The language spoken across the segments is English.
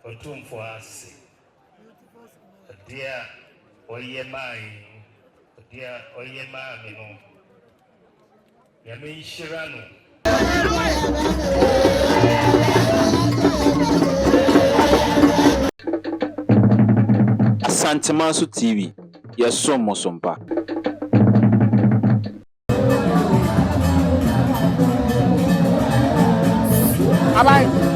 Otumfuo ase dia oye mai dia oye mami no ya me shirano Santimanso TV ya somo sompa Abai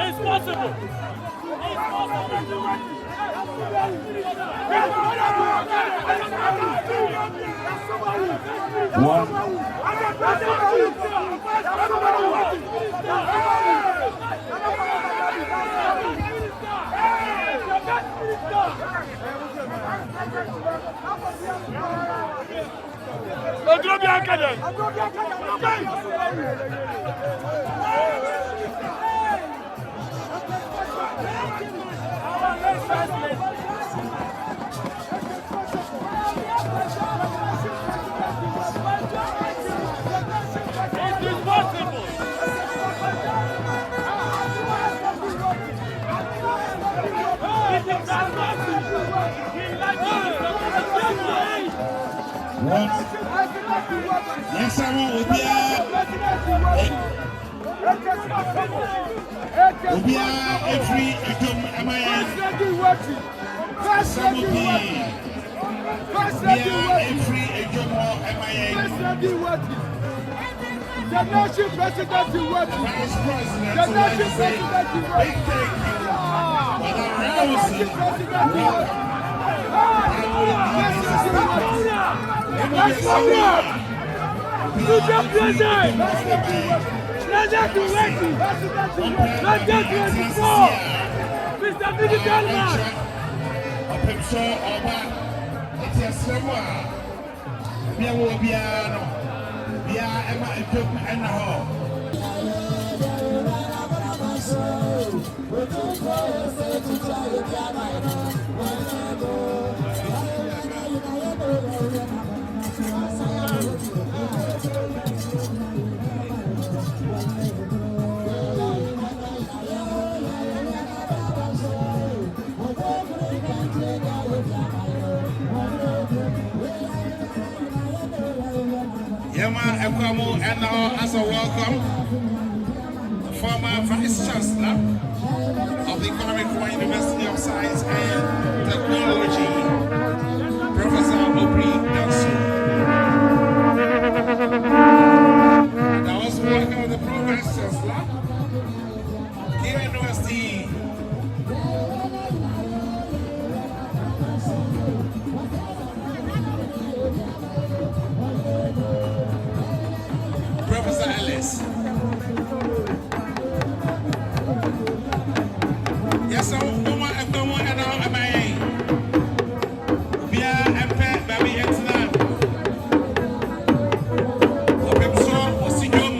It's possible. Yes, I will be every The nation president is working. The nation president is working. The nation president is working. And now, as a welcome, former Vice Chancellor of the Economic University of Science and Technology, Professor Obri Danso. And I also welcome the Vice Chancellor, Kira University. Professor Ellis. Yes, so woman and the one and all am I. Via MP, baby, it's not. Open so, what's the young?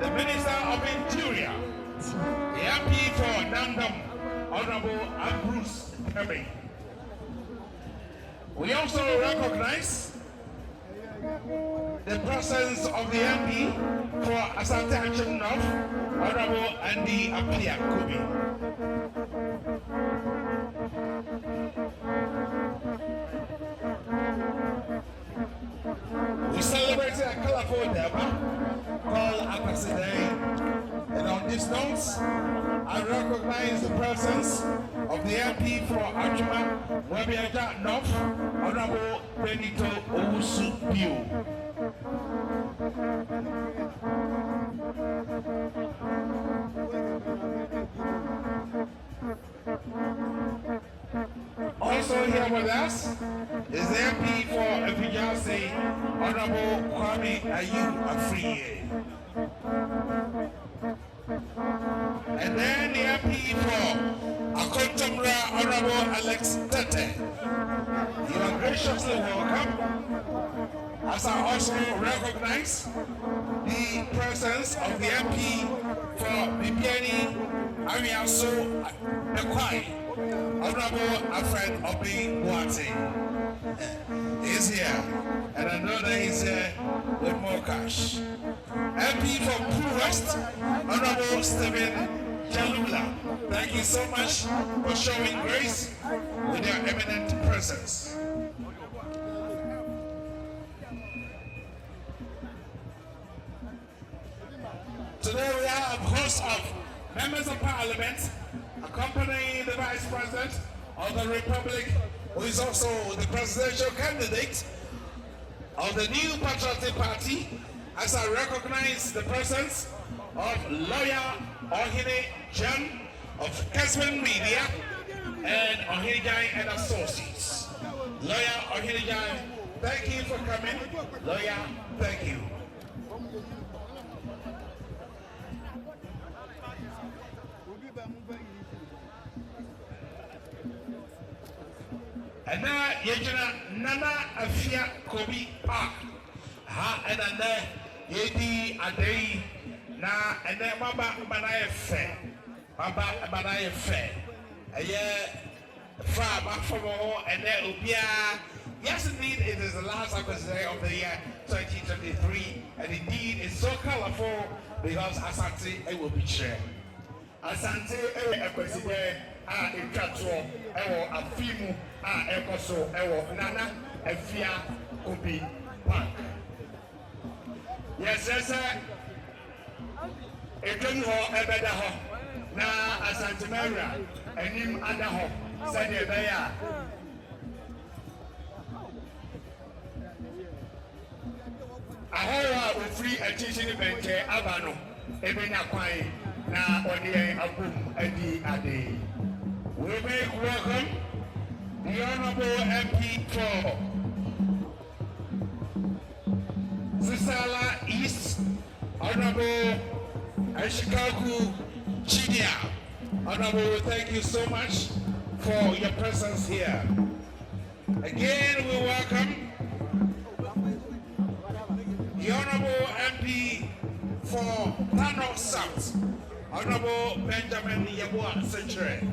the Minister of Interior, the MP for Nandam, Honorable Ambrose Perry. We also recognize the presence of the MP for Asante Action North, Honorable Andy Apia Kubi. We celebrated a colorful Deba called Akwasidae, and on this note, I recognize the presence of the MP for Achuma, Webiaja North, Honorable Benito Otumfuo. Also here with us is the MP for Osei, Honorable Kwame Ayu Afriye. And then the MP for Akontamra, Honorable Alex Tete. You are graciously welcome, as I also recognize the presence of the MP for Bibiani Ariaso Nekwai, Honorable Alfred Obi Boate. He's here, and I know that he's here with more cash. MP for Pru West, Honorable Stephen Jalula. Thank you so much for showing grace with your eminent presence. Today we have a host of members of parliament accompanying the Vice President of the Republic, who is also the presidential candidate of the new Patriotic Party, as I recognize the presence of lawyer Ohine Jan of Kesman Media and Ohine Jan and Associates. Lawyer Ohine Jan, thank you for coming. Lawyer, thank you. And now, Yajana Nana Afia Kobi Park. Ha and then Yedi Ade na and then Baba Banaye Fair. Baba Banaye Fair. A year from and then Ubia. Yes, indeed, it is the last Akwasidae of the year 2023, and indeed it's so colorful because Asante it will be shared. Asante Akwasidae Ekato Ewo Afimu Ekoso Ewo Nana Afia Kobi Park. Yes, sir. Ekem ho ebeda ho na Asante Mara enim ada ho sade beya. Ahora ofri atishini benche abano ebenya kwan na odi agum adi ade. We make welcome the Honorable MP for Sisala East, Honorable Ashikaku Chidia. Honorable, thank you so much for your presence here. Again, we welcome the Honorable MP for Tano South, Honorable Benjamin Yabua Century.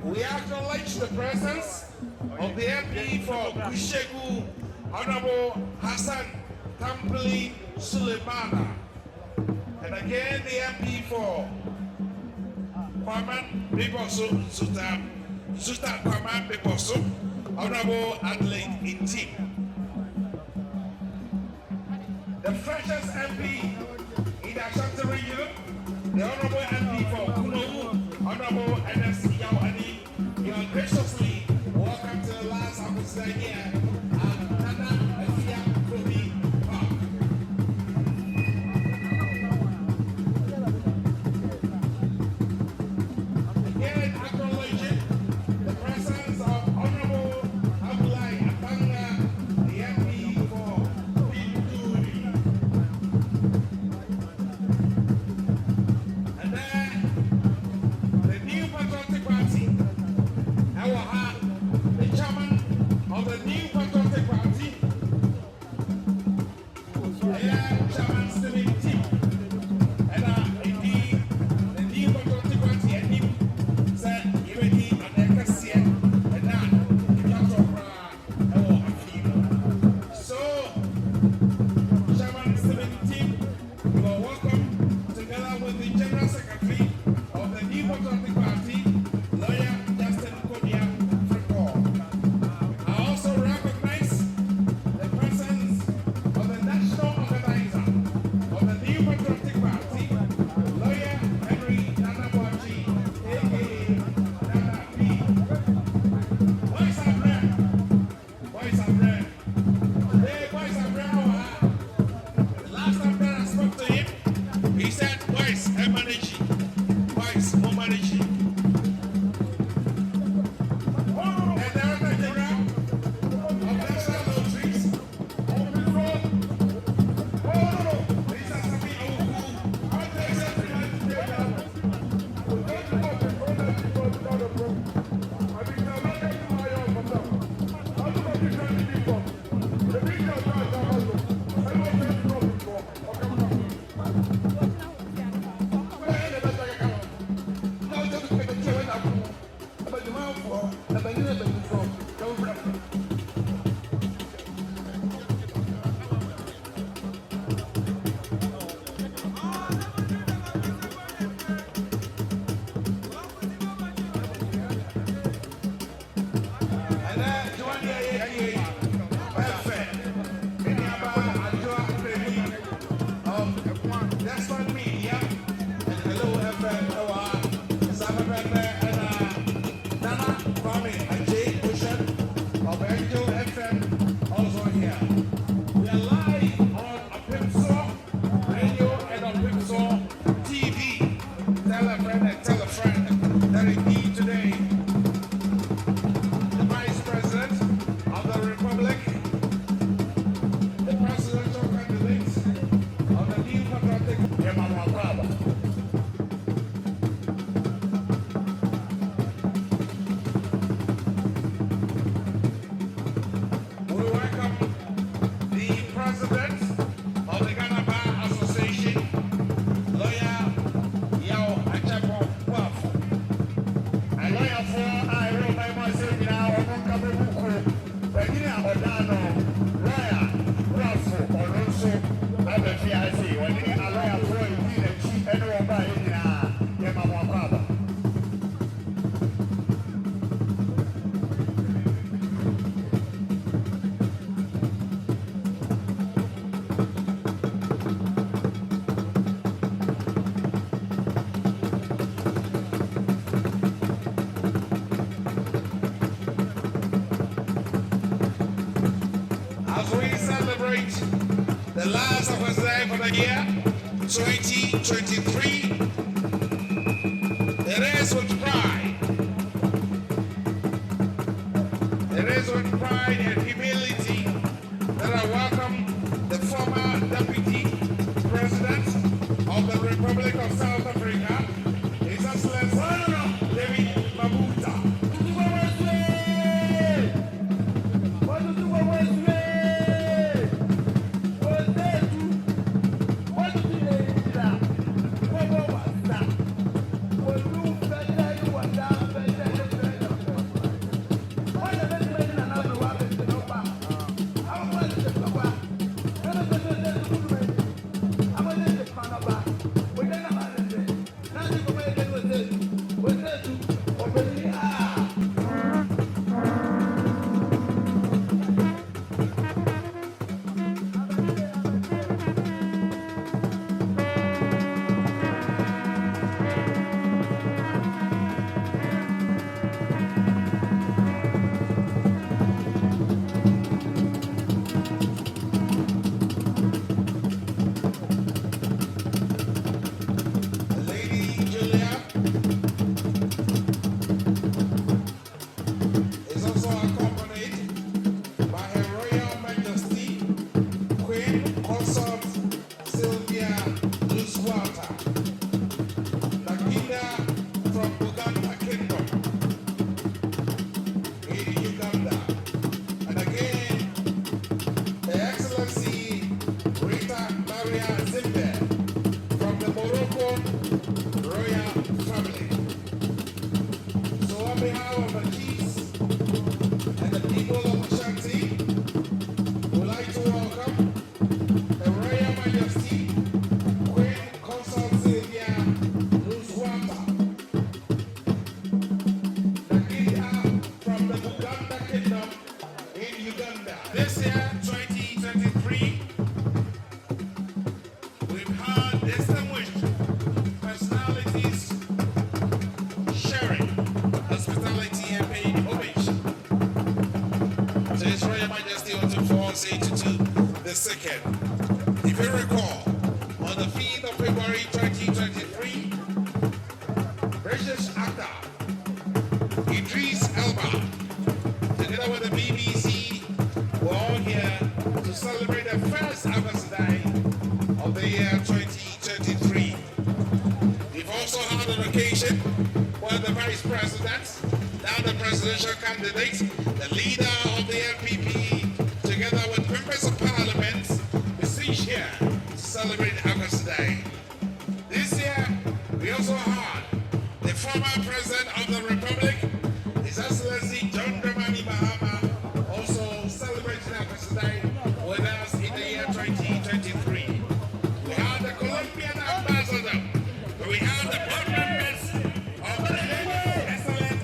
We acknowledge the presence of the MP for Kushegu, Honorable Hassan Tampili Suleimana. And again, the MP for Kwaman Biboso Zuta Kwaman Biboso, Honorable Adelaide Intim. The freshest MP in the Ashanti region, the Honorable MP for Kuno, Honorable NS Yawani. You are graciously welcome to the last Akwasidae here at Nana Afia Kobi Park. Again, acknowledging the presence of Honorable Abulai Apanga, the MP for Tutu. And then Please, more managing. And Director General of National Lotteries. The last Akwasidae for the year 2023. It is with pride. It is with pride and humility that I welcome the former Deputy President of the Republic of South Africa, His Excellency David Mabuta. Osei Tutu the second. If you recall, on the 5th of February 2023, British actor Idris Elba, together with the BBC, were all here to celebrate the first Akwasidae of the year 2023. We've also had an occasion where the Vice President, now the presidential candidate, the leader of the NPP, together with members of Parliament, besieged here to celebrate Akwasidae. This year, we also had the former President of the Republic, His Excellency John Dramani Mahama, also celebrating Akwasidae with us in the year 2023. We had the Colombian ambassador, we had the board members of the excellent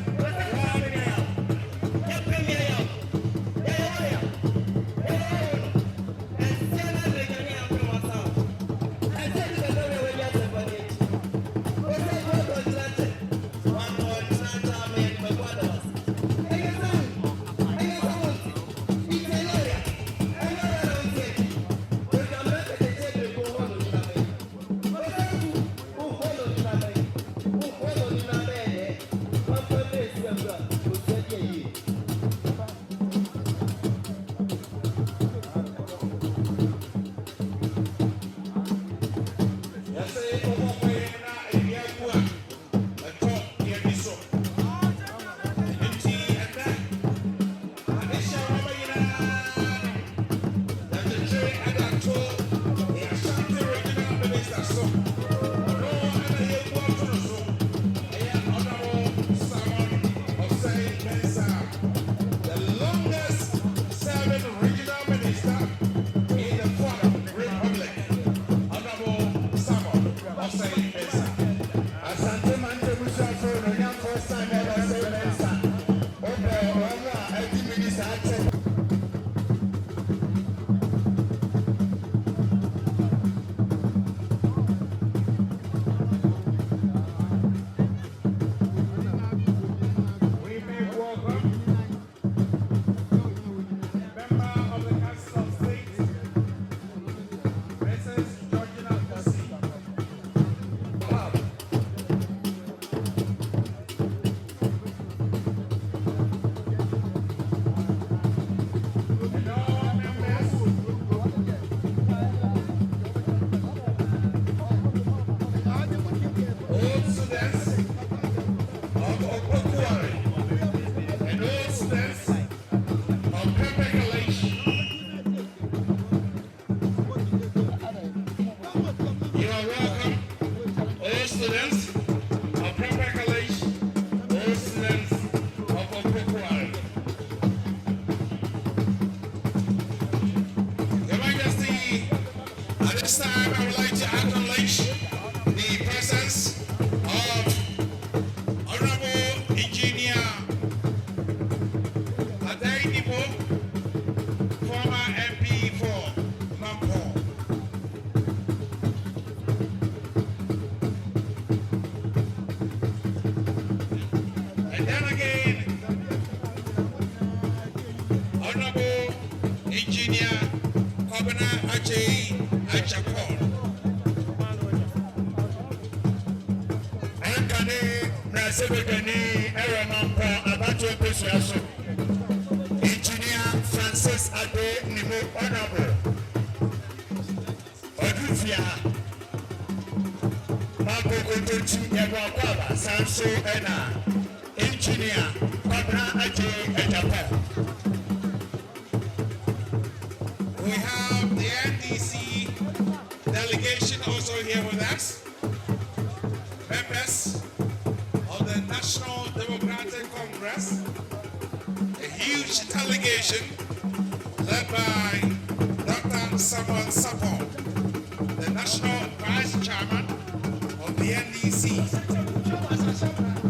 this time, I would like to acknowledge the presence of Honorable Engineer Adaidibo, former MP for Mampo. And then again, Honorable Engineer Kobana Ajay Achapon. Ankane na sebegani eramampo abato pesuaso. Engineer Francis Ade Nimo Honorable. Odufia. Mako Kotochi Yagwaba Sanso Ena. Engineer Kobana Ajay Achapon. We have the NDC delegation also here with us. Members of the National Democratic Congress. A huge delegation led by Dr. Samuel Sapon, the National Vice Chairman of the NDC. Democratic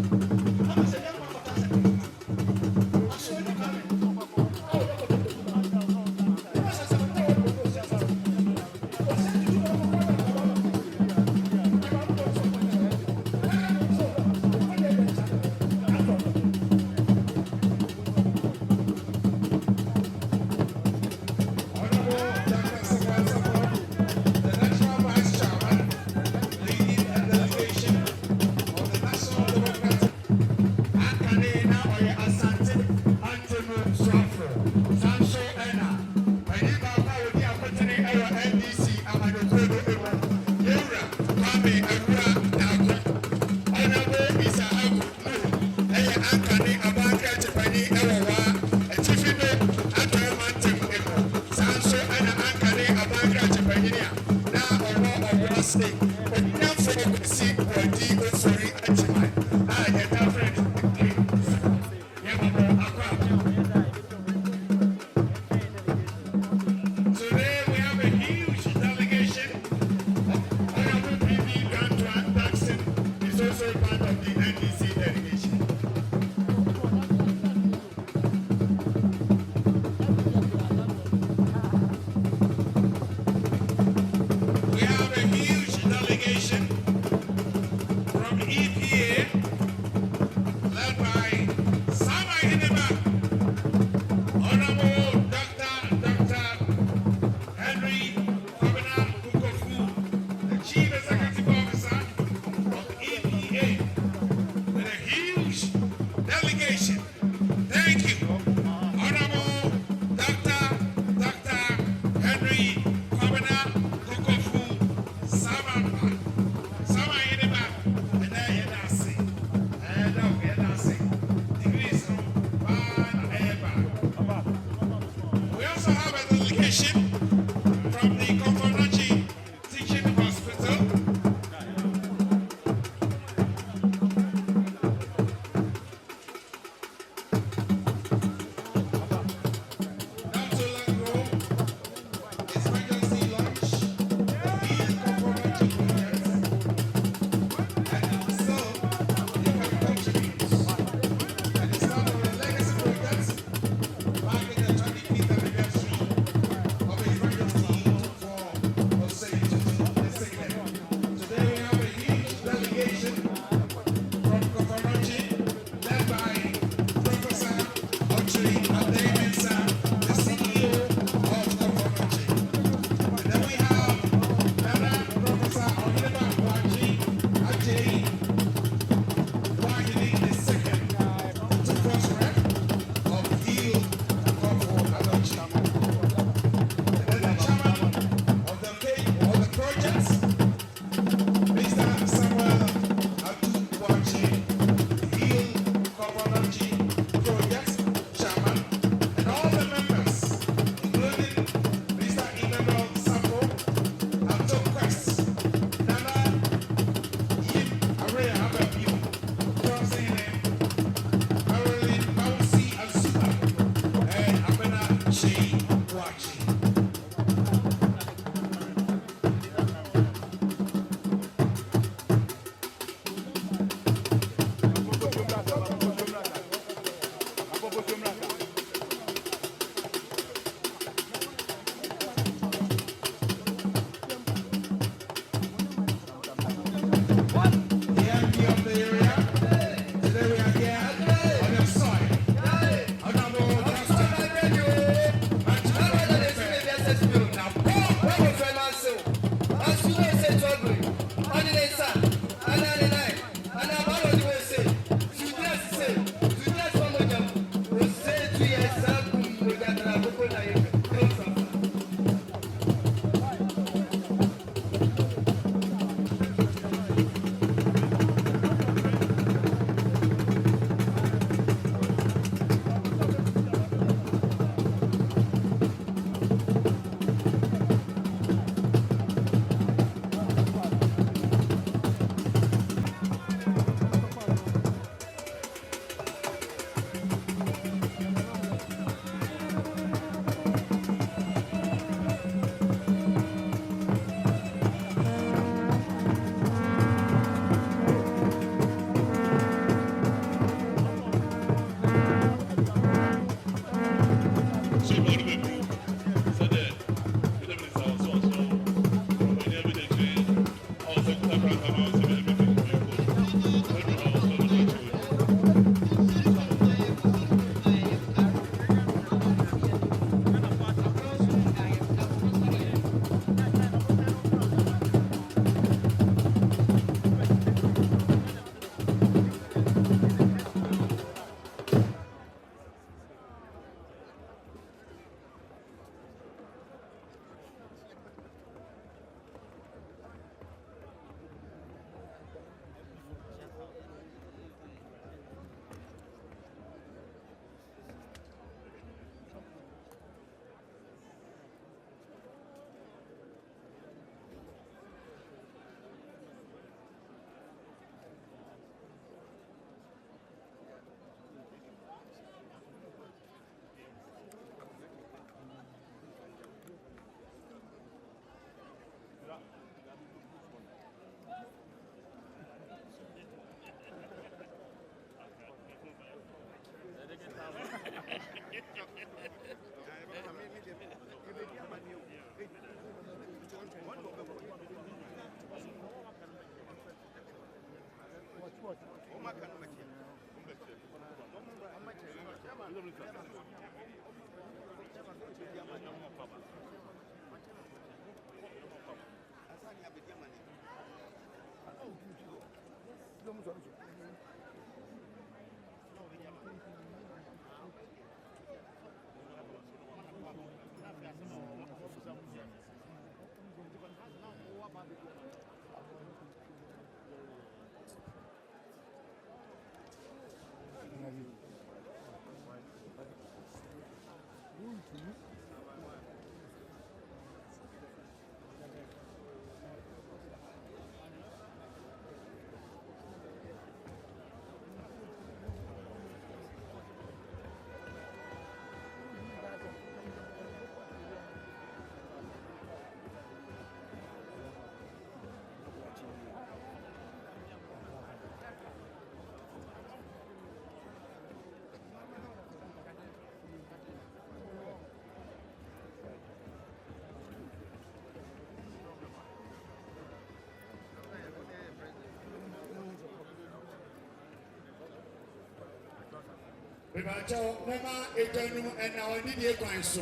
Bibacho Mama Etanum and now I need a coin so.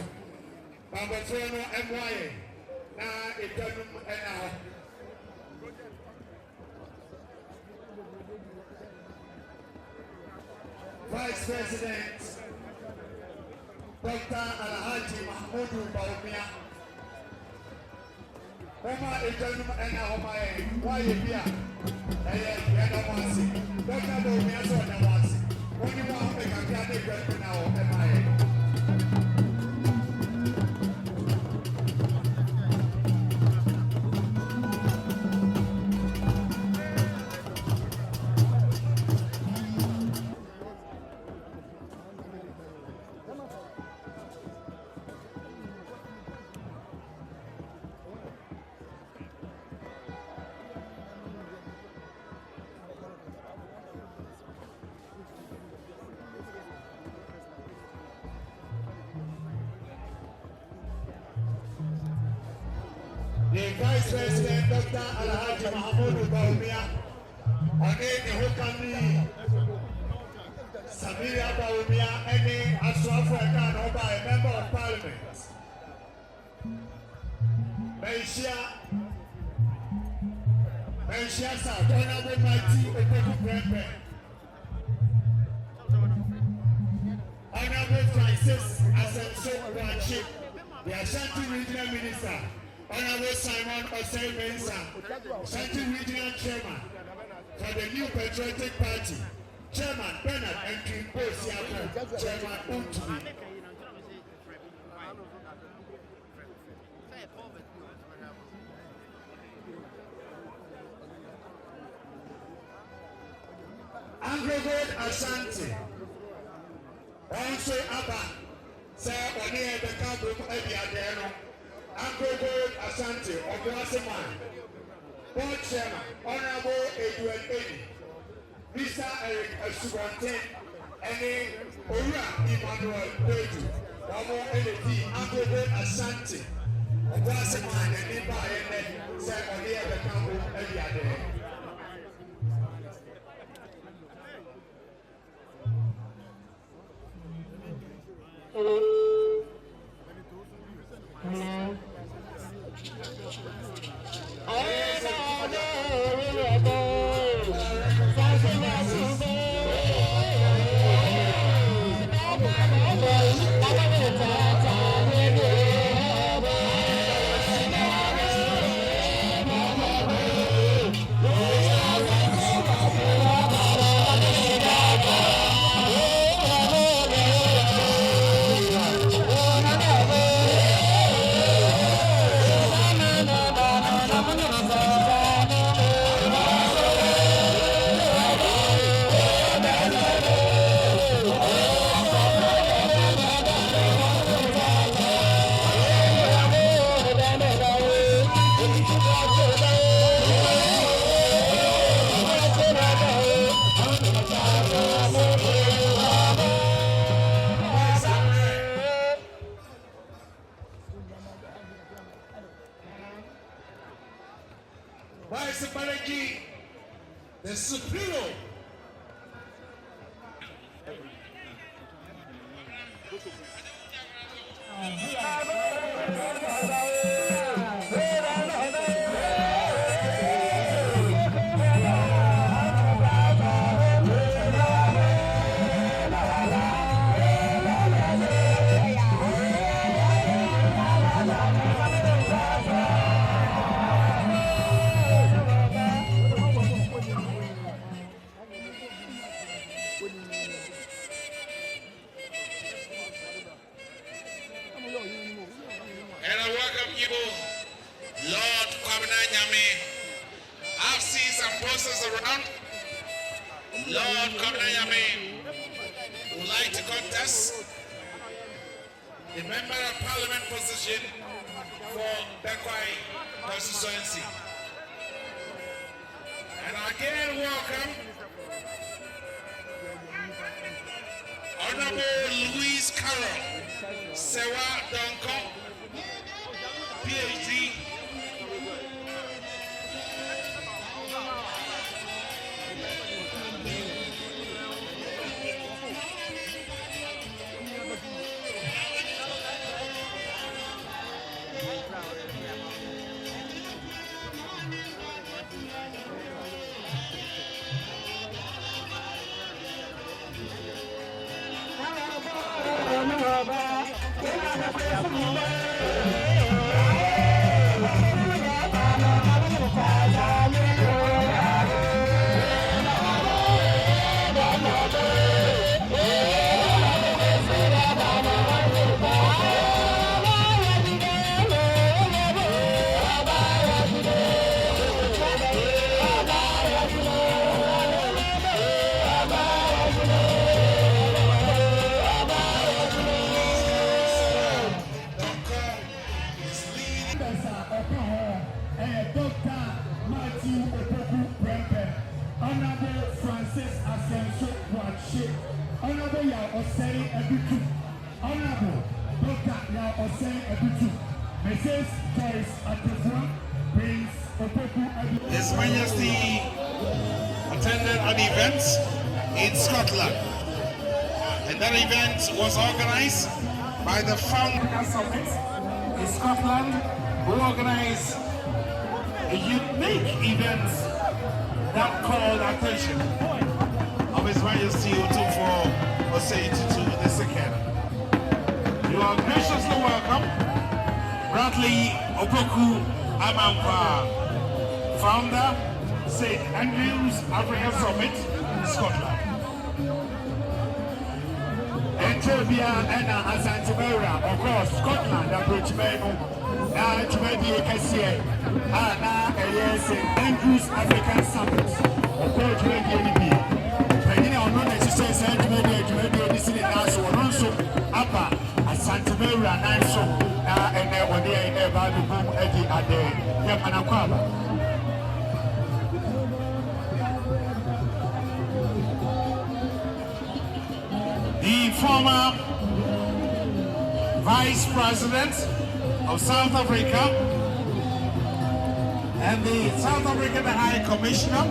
Baba Frono MY na Etanum and now. Vice President Dr. Alhaji Mahmoud Bawumia. Mama Etanum and now why you here? I don't want to see. Dr. Bawumia so I want to see. Only one thing I can't get now, am I? The Vice President Dr. Alhaji Mahmoud Bawumia, the Hokami, Samira Bawumia, any Afro-African or by a member of Parliament. Malaysia South, Honorable Mighty Opeku Prempe, Honorable Francis Asenso Wanchip, the Ashanti Regional Minister. Honorable Simon Osei Benson, Ashanti Regional Chairman for the New Patriotic Party, Chairman Bernard Entry Bosiako, Chairman Wontumi. Anglo-Gold Ashanti, also Abba, Sir Oni Ebeka Ebiadeno. Anglo-Gold Ashanti, Okwasidae, Board Chairman, Honorable Edwin Edi, Mr. Eric Asubonten, and Ora Emmanuel Tutu, Wamo LD, Anglo-Gold Ashanti, Okwasidae, and Nipa and Sir Oni Ebeka Ebiadeno. the Supremo. And I welcome you, Lord Kwabena Nyame. I've seen some posters around. Lord Kwabena Nyame would like to contest the Member of Parliament position for Bekwai constituency. And again, welcome Honorable Louise Carroll, Sewa Donko, PhD. Honorable Osei Tutu, Honorable Dr. Osei Tutu, Mrs. Joyce Otumfuo, Prince Opoku. His Majesty attended an event in Scotland, and that event was organized by the Founder Summit in Scotland, who organized a unique event that called attention of His Majesty Otumfuo Osei Tutu II. You are graciously welcome, Bradley Opoku Amankwa, Founder, St. Andrews African Summit, Scotland. Ethiopia and Asantimera, of course, Scotland, approach Menu, Tumedi Cassia, St. Andrews African Summit, of course, Tumedi. The former Vice President of South Africa and the South African High Commissioner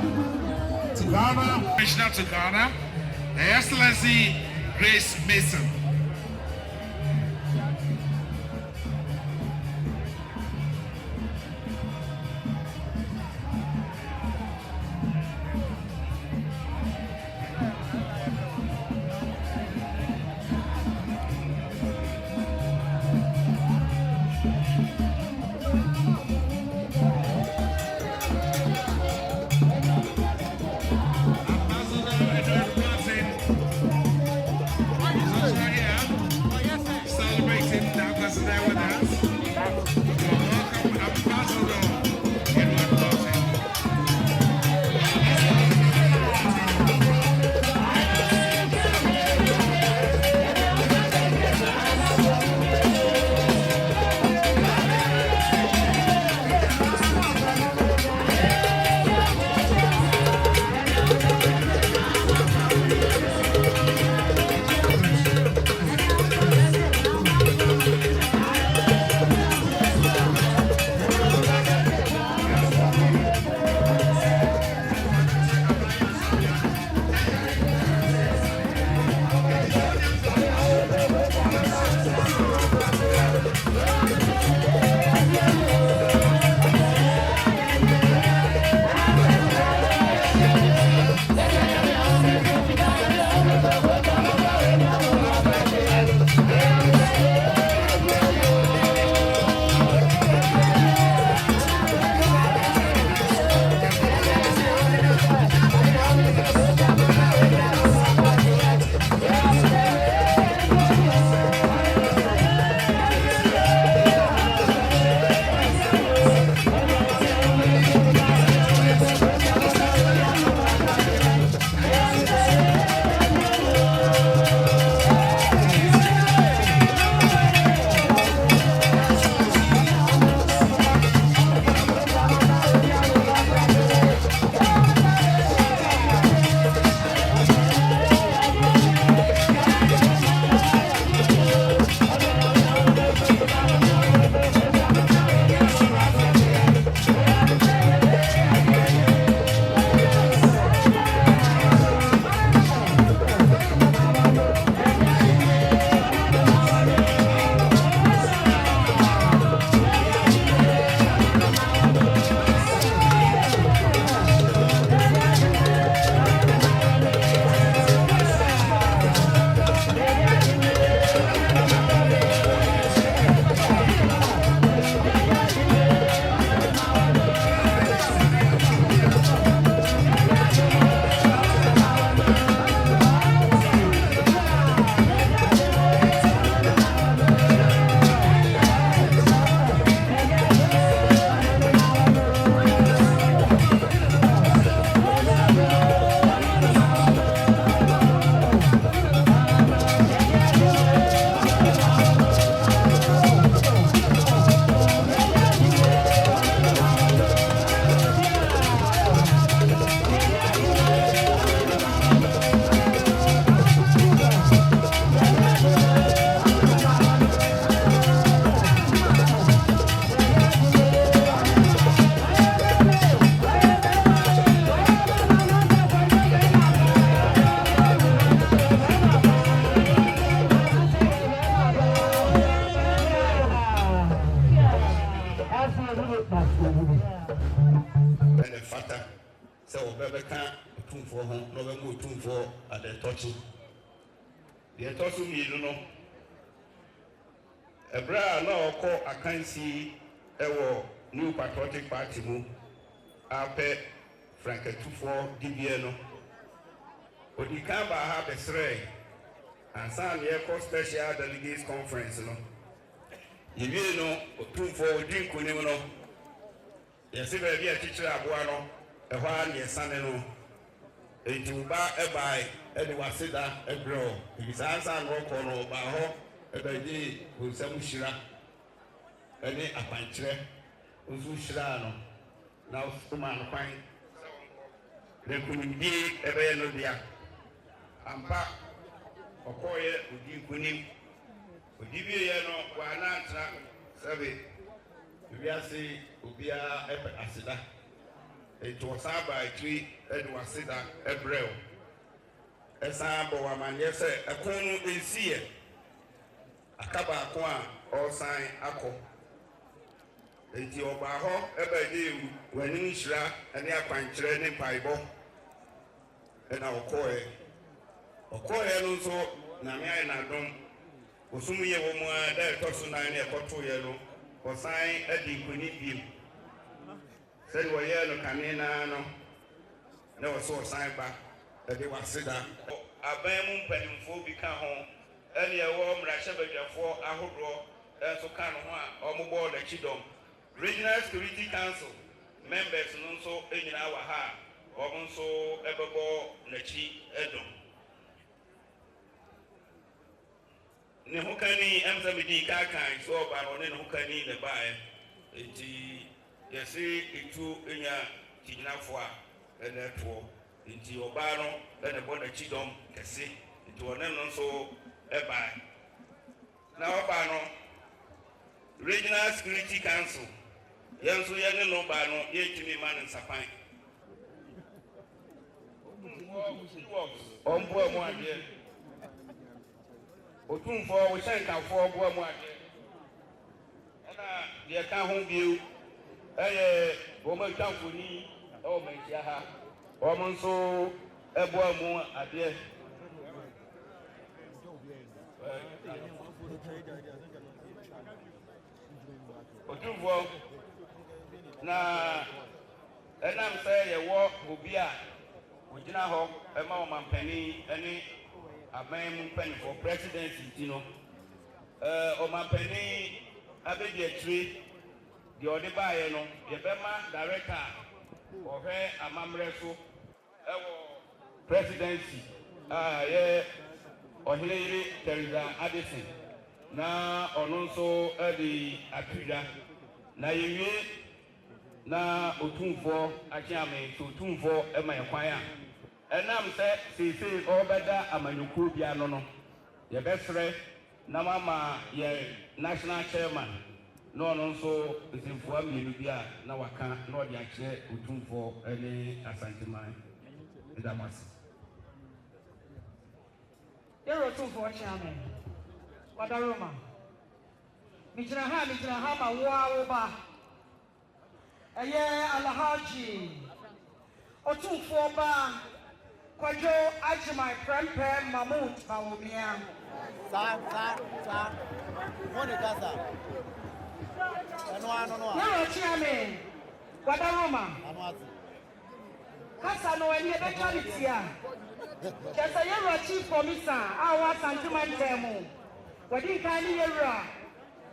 to Ghana, Her Excellency Grace Mason. Ambassador Edward Martin is also here. Bebeka Otumfuo ho no be mo Otumfuo ade tochi the tochi mi no ebra na okọ akansi ewo New Patriotic Party mu ape Frank Tutu dibie no odika ba ha besre ansa ne ko special delegates conference no yiwie no Otumfuo odi nkonim no yesi ba bia chichire aboa no ehwa ne sane no enti uba ebai ede wasida ebro ibisansa no ko no ba ho ebeji onsam shira ene apanchire ozu shira no na osuma no kwan rekunimbi ebe no dia ampa okoye odi kunim odi biye no wa na ntra sabe biase obia ebe asida eto saba etwi edwa sida ebrel esa bo wa manye se ekonu ensiye akaba akon a osan akọ enti oba ho ebe de wani nhira ene akwankyere ne paibo ena okoye no so na me ayi na dom osumuye wo mu a da toso na ne ekoto ye no osan edi kuni biem sɛ wɔyɛ no kanena no na wɔso ɔsan ba ɛde waseda aban mu mpanimfoɔ bi ka ho ɛne ɛwɔ mmarahyɛbadwafoɔ ahodoɔ ɛnso ka no ho a ɔmobɔɔ n'akyi dɔm Regional Security Council members no nso nyinaa wɔ ha a ɔmo nso ɛbɛbɔ n'akyi ɛdɔm ne ho kani ɛmsɛ medi kakan so ɔba no ne ho kani ne baeɛ enti yesi itu enya kijinafo a ene to nti oba no ene bo na chidom kese nti one no so eba na oba no Regional Security Council yenso yene no ba no yetimi man nsapan ombo mu ade Otumfuo wo hyenkafo bo mu ade ana de ka ho biu woman Chamfuni, oh my Yaha, woman so a boy at the end. Otumfuo na and I'm saying a walk will be a Ujina Hawk, a Mahama penny, any a man penny for presidency, you know. Or my penny, I beg a tree. The other buyer, no, the Bema director or her Amamreso presidency. Yeah, or Hillary Teresa Addison. Now, on also the Akuda. Now, you na Otumfuo, Achame, to Otumfuo, and my choir. And I'm said, see, all better, Amanuku Biano. The best friend, Namama, yeah, national chairman. No, so it's in for me, Libya, now I can't, not the actual Otumfuo, any assignment. That was. You're Otumfuo, chairman. What a Roma. Mr. Hama, wow, a year Alahaji. Otumfuo ba, Kwajo, Ajimai, Prempe, Mahmoud, Bawumia. Sir. What is that? No, chairman. What a Roma. Kasano and Yabekalitia. Just a year chief commissioner, our sentiment demo. What did kindly era?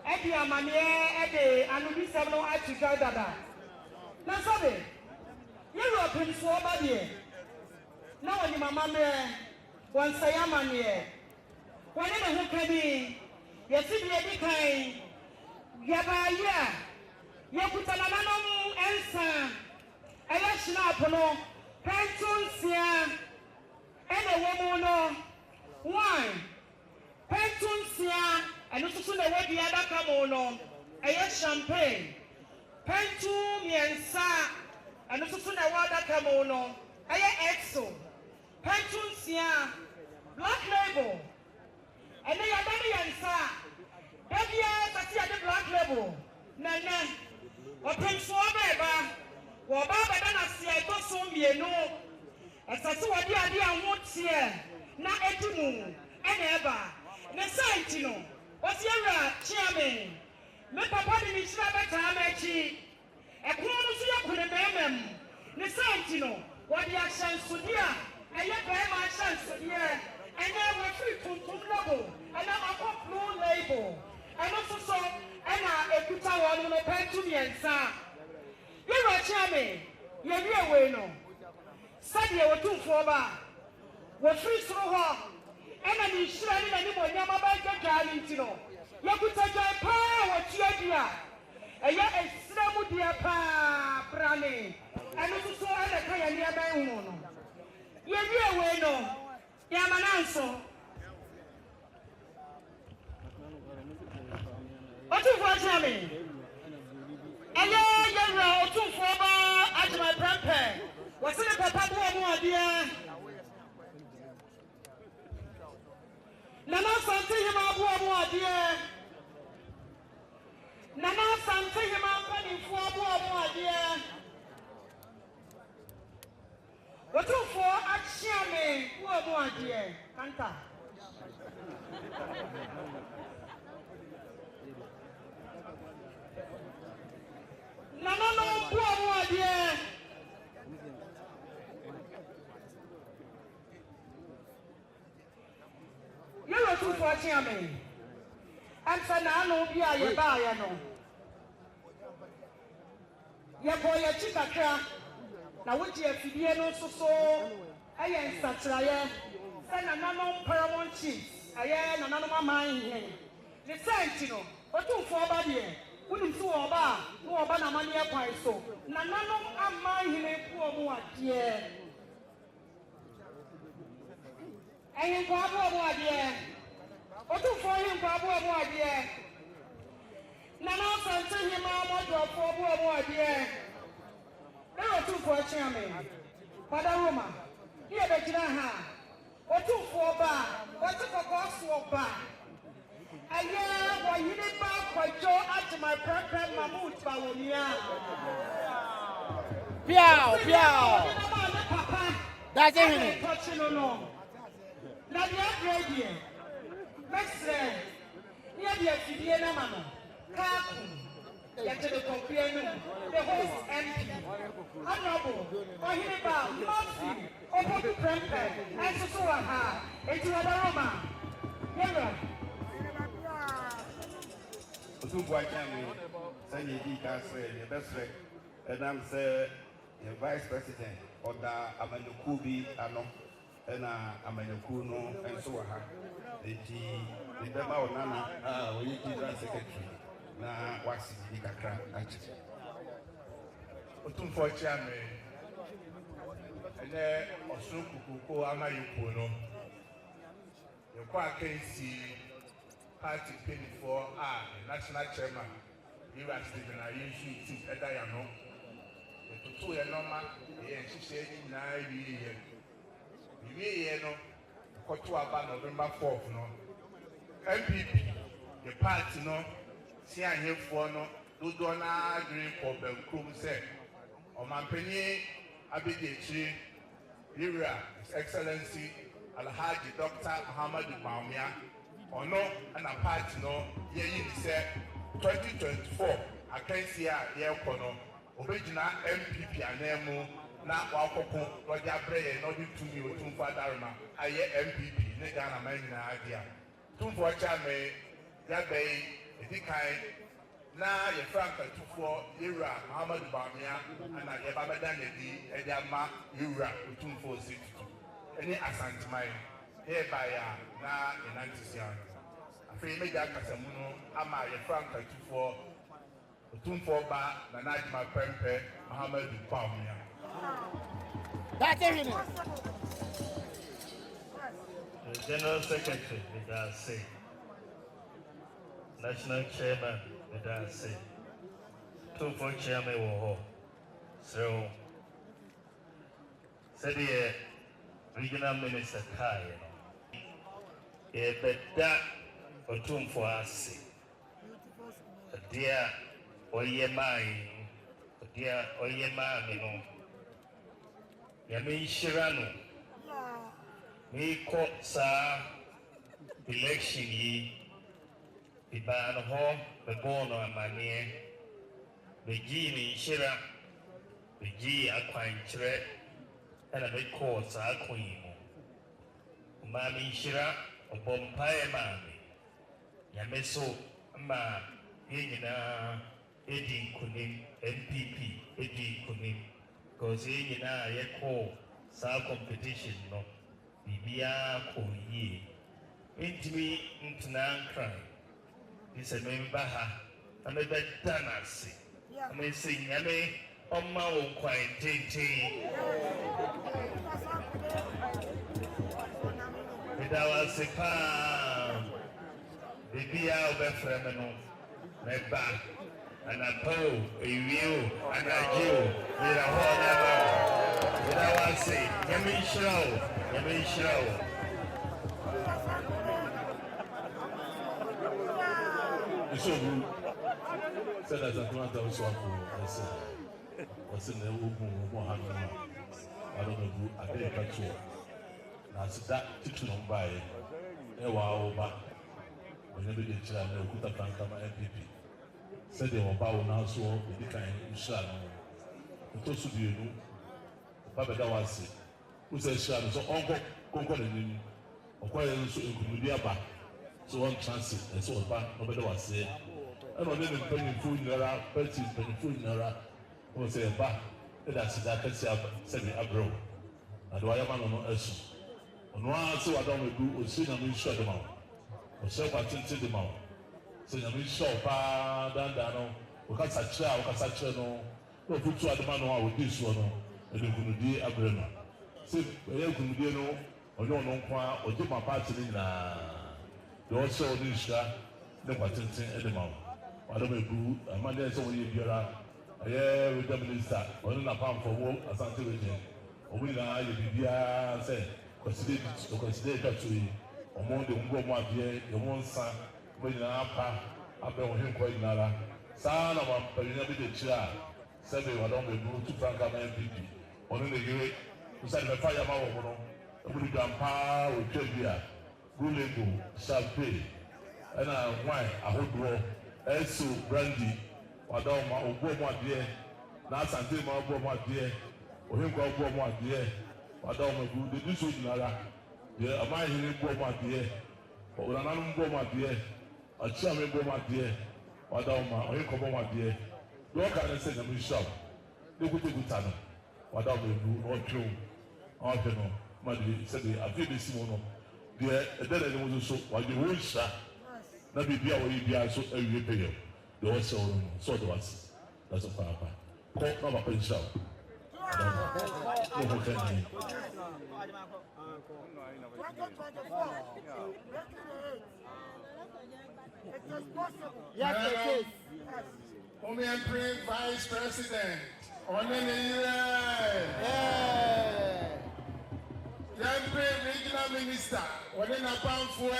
Eddie Amania, Eddie, and we several at together. Nasabe, you're a prince for body. Now, when my mamma, one Sayamania. Whenever who can be, yes, it be kind. Yabaya, Yakutananum, Elsa, Ayashnapono, Pentunsia, and a woman, wine, Pentunsia, and also the way the other Camono, Ayash champagne, Pentum Yansa, and also the water Camono, Aya Exo, Pentunsia, Black Label, and they are very Yansa. That's the Black Label. Nana, or Prince Wababa, Wababa, then I see I got some, you know. Asase wadi ade anwotie na edimu ene eba. Ne site no. Wasi awra chiame. Me papa ni mi hira beta ma chi. Ekono no so yakune memem. Ne site no. Wadi ahyansode a eye bai ma ahyansode ene we free tuntum logo. Ene akoplo label. Ene so ena ekuta wonu no pentu miensa. Yewra chiame. Yewie we no. Sadia Otumfuo ba. We free soro ho. Ena ni hira ni na ni monyama ba gaga ni ntino. Yakuta joy pa wo tuadua. Eya esremu dia pa brane. Eno so ana ka ya ni aban hu no. Yewie we no. Ya mananso. Otumfuo chame. Eya yewra Otumfuo ba ajima pampe. What's in the papa more dear? Nana something him up more dear. Nana something him up and for more dear. Otumfuo achiame more dear. Kanta. Nana no more dear. You're too for chairman. And for now, no, be a buyer, no. Your boy, a chica, now which you have no so, I am such a send a non paramount chief. I am an animal mind here. The Santino, or 2 4 body, wouldn't so about, no about a money up so. None of mine here, poor boy, dear. I am Pablo, dear. Otumfuo him Pablo, dear. Nana something him out for Pablo, dear. Now Otumfuo chairman. Father Roma, here the Jinaha. Otumfuo ba, what's a cost ba? And yeah, why you did back for Joe at my program Mahmoud Bawumia. Papa. That's it. Touching no. Now the upgrade. Mestre, near the Fidiana Mano, Kaku, yet the Compiano, the host MP, Honorable, Ohiba, Murphy, Obotu Prempe, and Susuaha, and to Adaroma. Yellow. Otumfuo chame, say you did the best way, and I'm the Vice President of the Amanukubi, and Amanukuno, and Suaha. The Bema Nana, we did secretary. Na wasi di kakra actually. Otumfuo chame. Ene osun kukuko amayuko no. Yokwa akensi party penny for national chairman. You are Stephen Ayushi to Edayano. The Tutu Yanoma, the Enchisheni na ye. You no. Kotuaba November 4th no. MPP, the party no. See I here for no. Do na drink for the crew say. O Mampeni Abidechi, Ira, His Excellency Alhaji Dr. Mahama Bawumia. Or no, and a party no. Ye say 2024. I can see a year kono. Original MPP anemu. Na wakoko Roger Bray no di to me Otumfuo Adarma aye MPP ne Ghana man na adia Otumfuo chame ya bay edikai na ye Frank Tutu era Muhammad Bawumia ana ye babada ne di ediama era Otumfuo Tutu any asantimai hereby na enantisian afei meja kasamuno ama ye Frank Tutu Otumfuo ba na najima pempe Muhammad Bawumia. That's it. The General Secretary, with us say. National Chairman, with us say. 2-4 Chairman, Woho. So, said the Regional Minister Kai, better Otumfuo say. Dear Oyemai, dear Oyemai, Yami Shirano, me court sa election yi the ban ho the born on manie the G ni shira the G akwanchre and a big court sa queen mami shira obompae mami yameso ma yina edi kunim MPP edi kunim because yina yeko sa competition no bibia ko yi intimi intna cry this a member ha ame be danasi ame sing ame oma wo kwan tete Dawa sepa bibia obefreme no meba anapo ewiu anajo ira ho na ba dawa se yemi shraw Isobu said as a plant of swap was in the Mohama. I don't know, I didn't catch you. That's that Tutu by Ewa Oba. Whenever they try to put a plank on my MPP. Said they were bow now, so the kind of shall. It also do you know. Papa Dawasi, who says shall so uncle Concord and acquiring so include so one transit and so on. Nobody was saying. I don't even penny food in the penny food in the who say back. That's that can say me abroad. And why am I not else? On one so I don't do, see them shut them out. Or so I think them out. So I'm sure, down, because I try, because I try no put to the man with this one, and you could do a brain. See, you could do no, or no, or do my party in the also this the patent in the mouth. I don't know, I'm not there, so you're a with the minister, or in a pound for work as I'm telling you. Or we are, you say. Consider that to you. Among the Umbo dear, the one son, when you are up on him quite nada. Son of a Perinabi chair, 7 I don't go to Frank MPP. On the great, who said the fire mower, a good grandpa with Trivia, Gulego, champagne, and a wine, a whole draw, Elsu, brandy, Wadoma, Obama dear, Nas and Tim Obama dear, or him called Obama dear. I don't know the dish with Nara. Yeah, am I hearing Boma dear? But when I'm Boma dear, a chairman Boma dear, I don't know, I come Boma dear. You can't say them in shop. They would take good time. I don't know, or true. I don't know. Madly said, I feel this Simono. Dear, and then I was so while you wish, sir. Not be here or you are so every pay. You also so to us. That's a papa. Call number pen shop. Yes, it is. Women Vice President. On the Regional Minister. On the Otumfuo.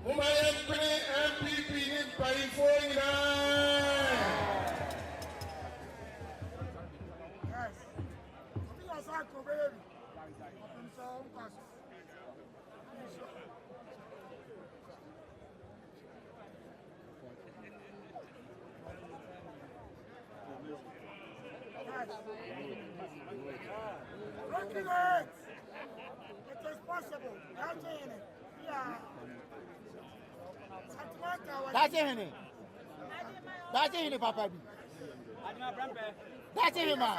Women MPP in Bawumia. It is possible. That's it. That's it, Papa. That's it, man.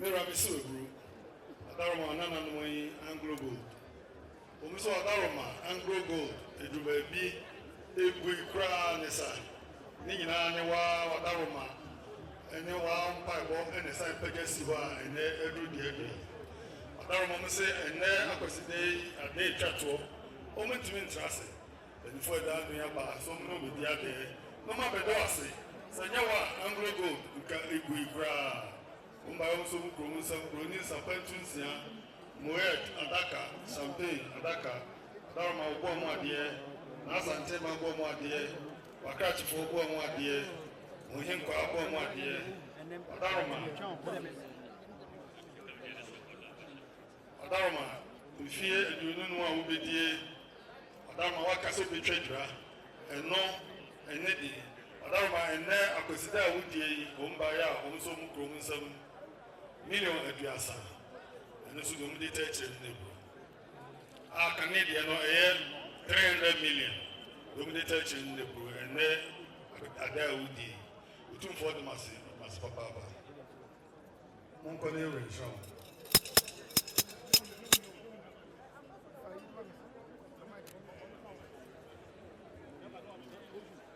Bro. Adaroma nana no Anglo Gold. Omiso Adaroma Anglo Gold. Eduba bi Ebui kra ne sa. Ni nyina ne wa wadaroma. Ene wa mpaibo ene sa pege siwa ene edu de edu. Wadaroma mo se ene Akwasidae ade twato. O mentimi ntrase. Ene fo da no ya ba so mo no bi ade. No ma bedo ase. Sanya wa Anglo Gold nka ebui kra. Umba yo so ko mo sa ko ni sa pantunsia. Moet adaka champagne adaka. Wadaroma ogbo mo ade. Na asante ma ogbo mo ade. Wakati fo ogbo mo ade. Ohin kwa ogbo mo ade. Wadaroma mfie edunu no a wobedie. Wadaroma wakaso betwedra. Eno enedi. Wadaroma enne Akwasidae wudie yi omba ya omso mu krom nsam. Million aduasa. Eno so dum de teche nebo. A Canadian no 300 million. Dum de teche nebo enne Akwasidae wudie. Otumfuo de mas papa. Mon connaît région.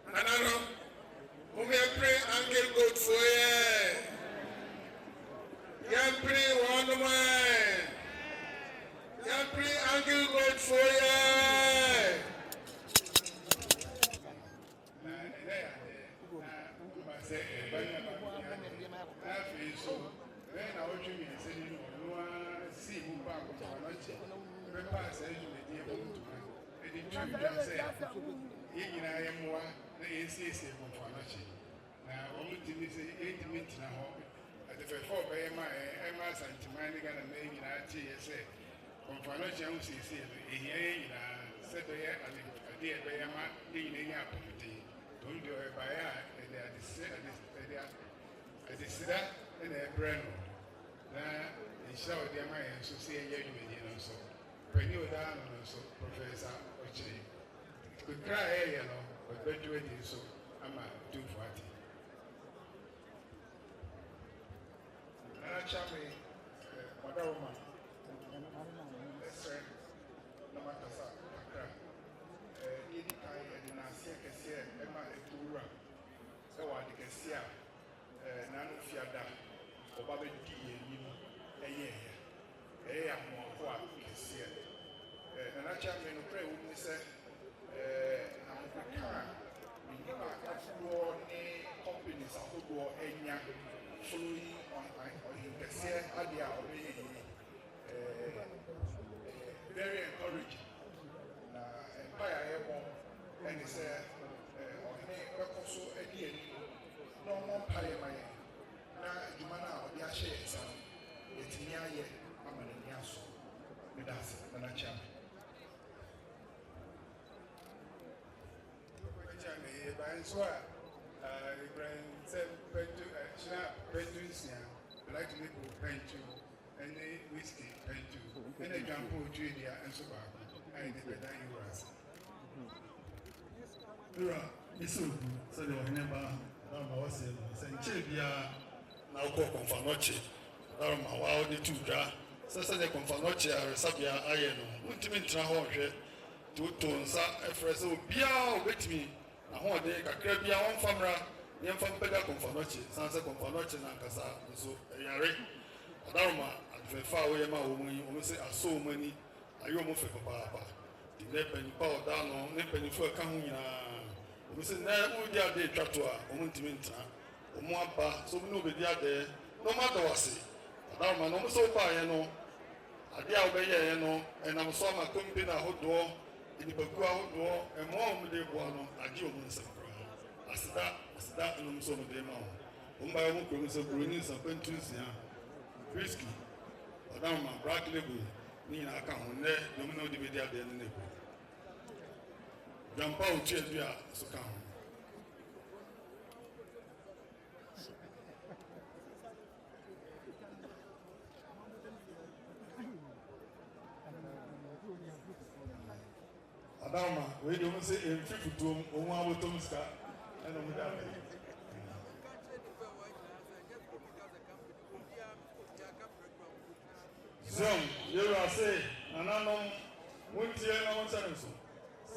Anano, we pray Uncle God for you. Pray one man. Pray Uncle God for you. Professor Osei. We cry, you know, but graduating so I'm a 240. Chame, Madaroma, Esre, Namakasa, Akra, Edikai, and Nasia Cassia, Emma Etura, Ewa de Cassia, Nano Fiada, Obabe D, a year, a more Cassia. And I chame no pray with me, say, I'm a car, we give our companies, a whole enya, fully on very encouraging. Empire Airborne, and it's also a no more Payamay. Now, Jumana or the Ashe, it's near yet, I'm an Yasu with us, and a champ. So, I like to make a paint too, and a whiskey paint too, and a jumbo junior and so on. I did the dining grass. So they were never saying Chibia now call Confanoche. Darma, wow, the two jar. Sasa de Confanoche, Sabia, Iron, Wontumi Trahoje, Tutu, a freso, Bia, with me. A whole day, a crabia, one famra. Yam from Pega Confanoche, Sansa Confanoche, and Casa, so Yare, Adarma, and far away, my woman, you say, are so many. Are you moving for Papa? The Nepen Power down on Nepen for Kahuna. We say, never would you day Tratua, Omuntiminta, Omuapa, so no be there, no matter what say. Adarma, no so far, you know. A dear obey, you know, and I'm so much company, a hot door, in the Bagua door, and more with the one, a Jim. That and some of them out. Umba Mukum so Brunis and Pentusia, Frisky, Adama, Black Label, Nina account, Domino de Media de Nebo. Jump out, Chedria, so come. Adama, we don't say in 52 or 1 with Tomska. Zom, you are saying, and I know, won't you know what's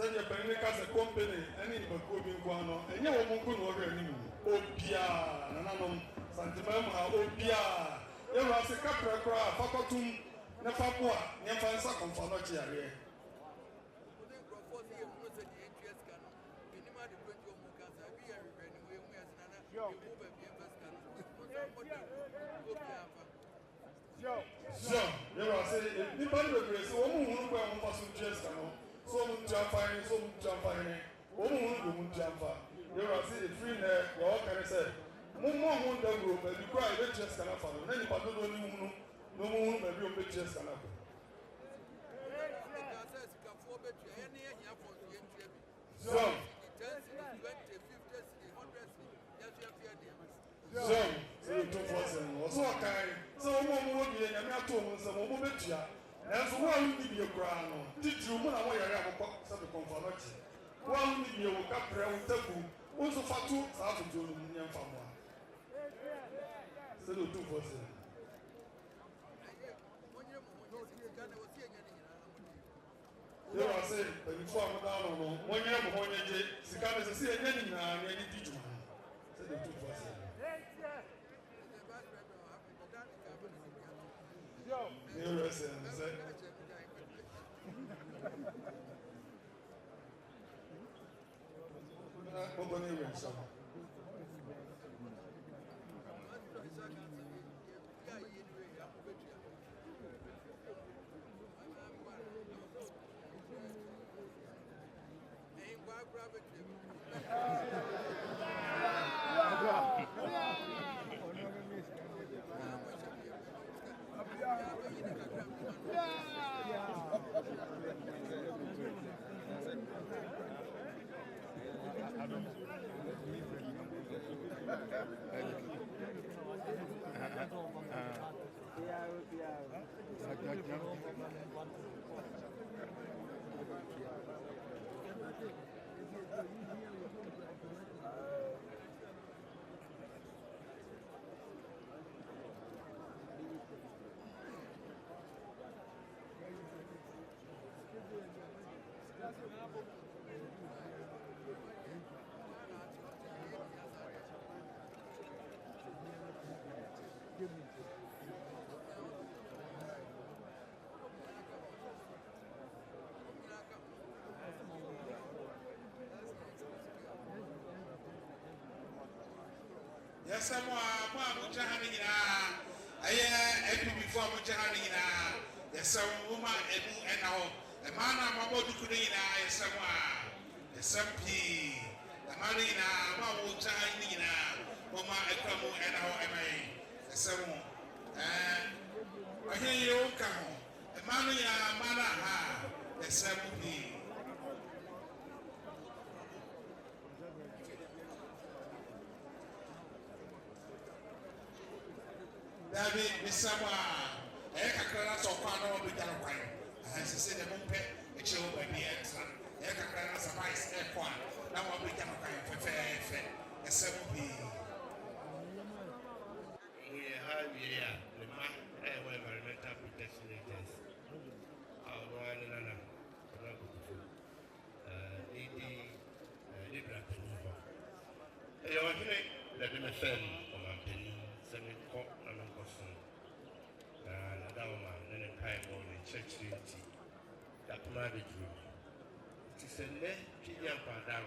Send your penny as a company, any but going one, and you won't go over anymore. Obia, Nanam, Santimama, Obia. You are a capra, Fakotum, Nafapua, Yafansa, Confonotia. So, you are saying, the Bandit, so who will pass just so Jampine, so Jampine, who Jampa. You are saying, free there, what can I say? More won't the group, and you cry, let just can follow. Then you don't no moon, maybe you just can happen. So, so you took us and so kind. So, one more year, and I told us a moment here. And so, one will be a crown. Did you want to wear a box of the conformity? One will be a cup round table. Also, for 2 half of June in Family. So, you took us in. You are saying, but you form down on 1 year before you get Sicana to see a getting and any teacher. Said the 2%. You are saying, Yes, someone, Mujahanina. I am before Mujahanina. Yes, some woman and now. The man I'm about to put in, yes, someone. The Sampi. The Marina, Mujahanina. Mama, Ekamu, and how am I? The someone. I hear you come. The Marina, Manaha. The Sampi. David, Miss Sama, Eka so far no be done. As I said, the Mumpe, a chill by me, Eka Sabais, Equa, now I'll be done for fair, a 7p. We have here the man, environmental protection agency. Our one and another. Libra Penny. You want to let me send on my penny, send me cop and a person. And a down and a pie on the church unity. That married room. It is a net, Gideon Padam,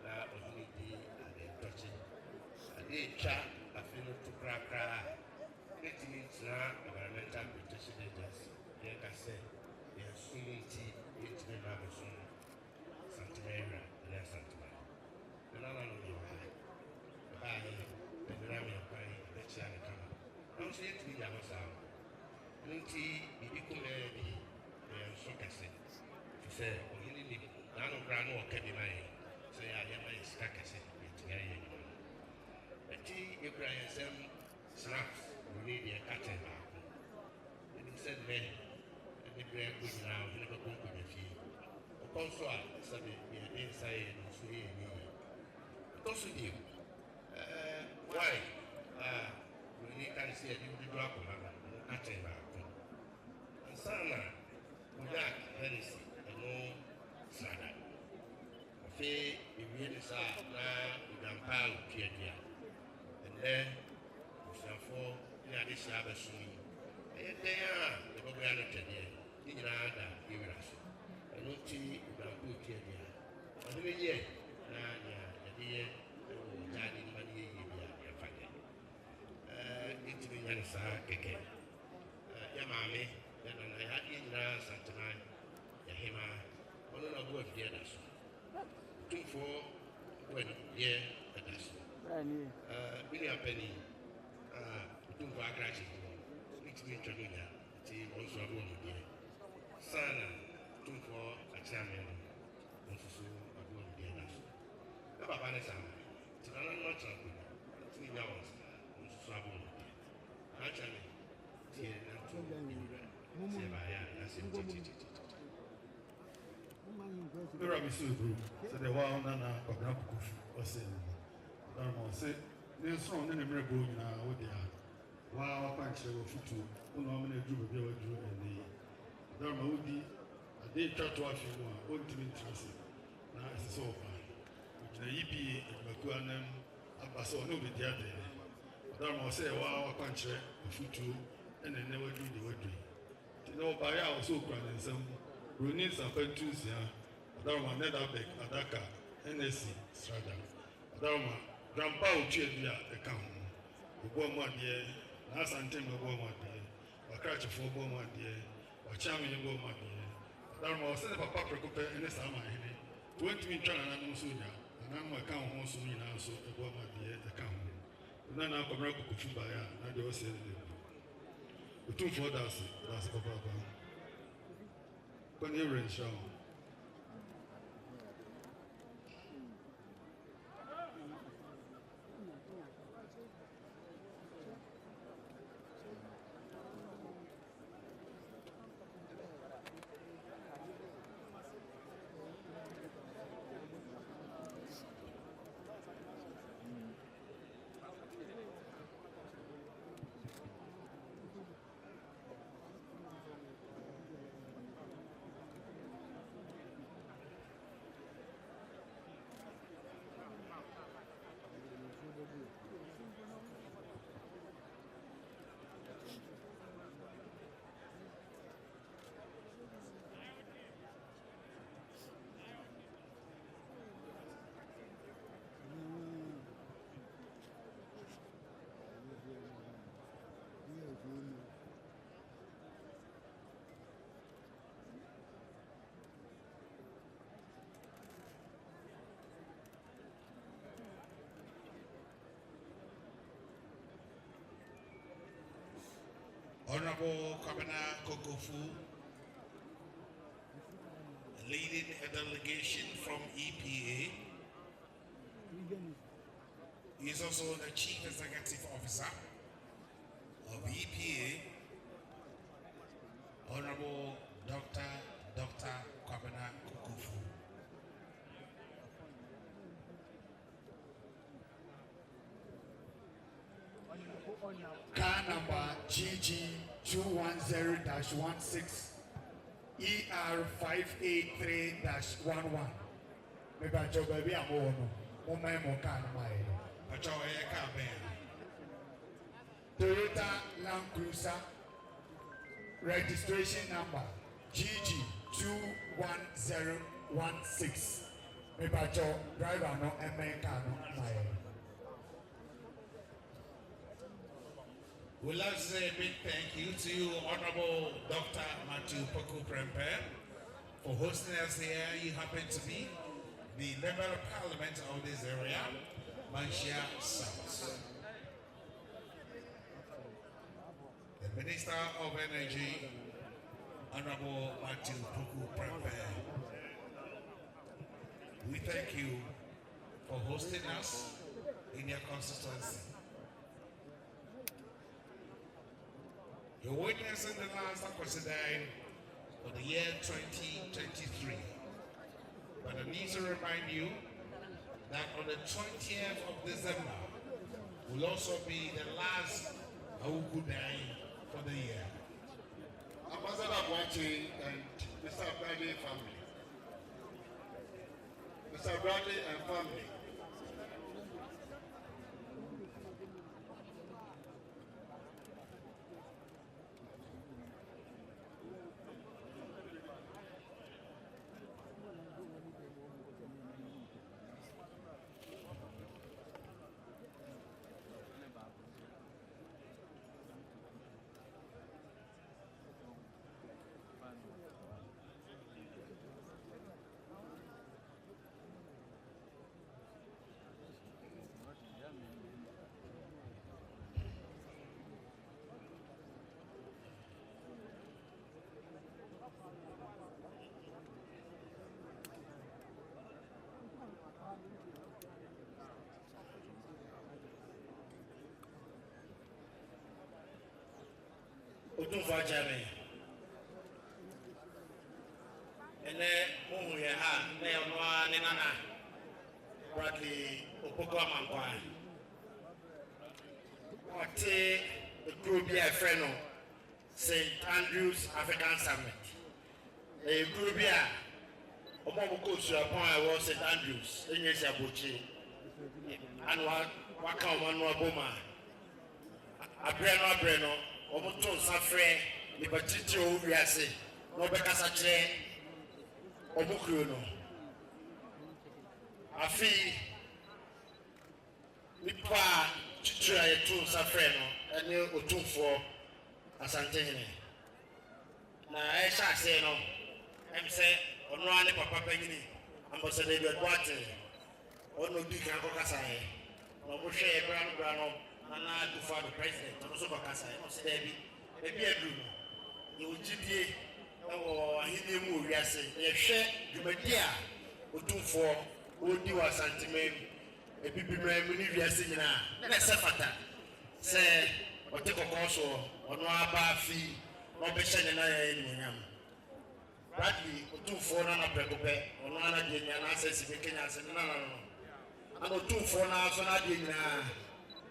that was needy and then touching. And they chat, a film to crack. It means now environmental protection agency. Like I said, they are unity, it's the Amazon, Santa Maria, and then Santa Maria. The Nana no high. The Grammy of Pine, the China Kama. Don't say it to me, Yamasan. Unity, Bibikumedi, and Sokase. He said, oh, you need none of Grano or Kedimai. Say, I am my Skakase, it's Gay. A tea, Ibrahim, some snaps, we need a cutting back. And he said, men, and the bread was now, you never go to the field. Also, I said, inside and see me. Also, you. Why? We need to see a individual cutting back. And Sana, without heresy, and no Sada. Afei, ewie ne saa na udampa utua dia. Ɛnɛ busuafoɔ ne ade hyia abɛso yi. Ɛyɛ dɛn a yɛbɛbɛyɛ no twɛdeɛ. Ne nyinaa da yɛwura so. Ɛno nti udampa utua dia. Ɔno bɛyɛ na nea yɛde yɛ ɛwɔ gyaade no ma ne yɛyie bi a yɛmfa yɛ. Ɛntumi nya ne saa kɛkɛ. Yɛ maame, yɛ nana, yɛ nyinaa nsantena, yɛ hema. Ɔno na ɔbɔ afidie da so. Otumfuo bɔ afidie da so. William Penny, Otumfuo akrakye hɔ. Ntumi ntwa no nya, nti wɔn nso abɔ afidie. Sana Otumfuo akyerɛme no, nso so abɔ afidie da so. Na papa ne saa, nti nana no akyerɛ ko, ntumi nya wɔn sa, nso so abɔ afidie. Akyerɛme, tie na nto nwura, sɛ baayɛ a yɛasɛm titititi. Mira Misudu, so the one Nana Pagnapush was saying, Darmo said, there's some in the Mirabo now with the wow punch of Tutu, who normally drew a viewer drew in the Darmodi. I did try to watch you one, Wontumi Tracy. Now it's so fine. Which the EPA and Bakuanam, Abaso no be the other. Darmo said, wow punch of Tutu, and they never drew the word. You know, by our so grand some. Runis and Pentus, Adama, Nedabek, Adaka, NSC, Strada, Adama, Grandpa Uchia, the count, the Boma dear, Nasantim, the Boma dear, or Cratch for Boma dear, or Charming Boma dear. Adama, send a papa precope in the summer, 20 minutes and Suya, and I'm a count also in also the Boma dear, the count. Nana Comraco Kufubaya, and they all said, the 2 4 that's Papa. When you're in show. Honorable Kwabena Kokofu, leading a delegation from EPA. He is also the Chief Executive Officer of EPA, Honorable Dr. Kwabena Kokofu. Car number GG210-16 ER583-11. Maybe I job baby I'm on. My car number. Toyota Land Cruiser registration number GG21016. Maybe I job driver no my car number. We'd like to say a big thank you to you, Honorable Dr. Matthew Poku Prempe, for hosting us here. You happen to be the Member of Parliament of this area, Manshia South. The Minister of Energy, Honorable Matthew Poku Prempe. We thank you for hosting us in your constituency. You're witnessing the last Akwasidae for the year 2023. But I need to remind you that on the 20th of December will also be the last Awukudai for the year. Ambassador Akwasidae and Mr. Akwasidae family. Mr. Bradley and family. Otumfuo Jame. Ene muhu ye ha na ye no ne nana. Bradley Opoko Amankwa. Ote the group here friend no St. Andrews African Summit. A group here omo ko su apon I was St. Andrews enye si abochi. And waka omo no aboma. Abre no omoto safre liberty o wiase no be kasa kire omukuro no afi nipa chichira yeto safre no ene Otumfuo asantehene na esha se no emse ono ane papa panyini ambassador Edward Boate ono di kan ko kasa he no mo hwe ebra no Nana to for the president, and also Bakasa, and also Debbie, maybe a blue. You would GDA or Hindu, yes, a share, you may dear, Otumfuo, who do a sentiment, a people may be a singer. Let's have that. Say, or take a course or no bar fee, no patient and I am. Bradley, Otumfuo, Nana Precope, or Nana Junior, and I says, if you can answer, no. I'm Otumfuo now, so not in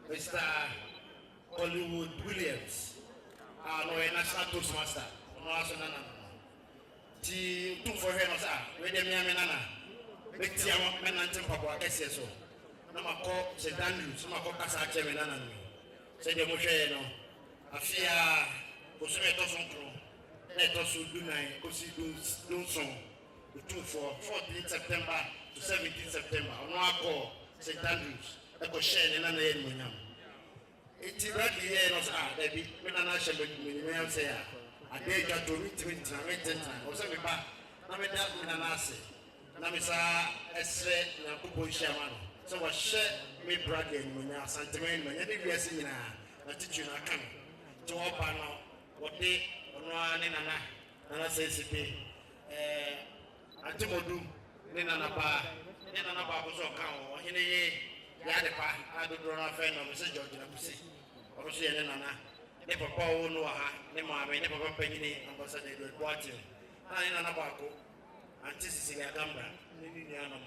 Mr. Hollywood Williams, our national toastmaster. No, Ti Otumfuo no sa, we dem ya menana. Beti ya menante papa kese so. Na mako St. Andrews, na mako kasa che menana no. Se dem hwe no. Afia kosume to sonkro. Na to so dunai kosi dunson. Otumfuo 14 September to 17 September. Ono akọ St. Andrews. Eko share na ye munyam. Iti Bradley here no sa Debbie me na na shebe munyam say a ade ga to meet na metenta o se me ba na me da me na ase na me sa esre na kupo shama no so wa share me Bradley munyam sentiment me de wiase nyina na titu na kan to opa no wo de ono ani na say sipe antimodu ne na ba bo so kan o hene ye ya de pa adodoro na fe no me se George na busi o so ye ne nana ne papa wo no ha ne maame ne papa panyini ambassador Edward Boate na ne nana ba ko anti sisi ga gamba ne ni nuanom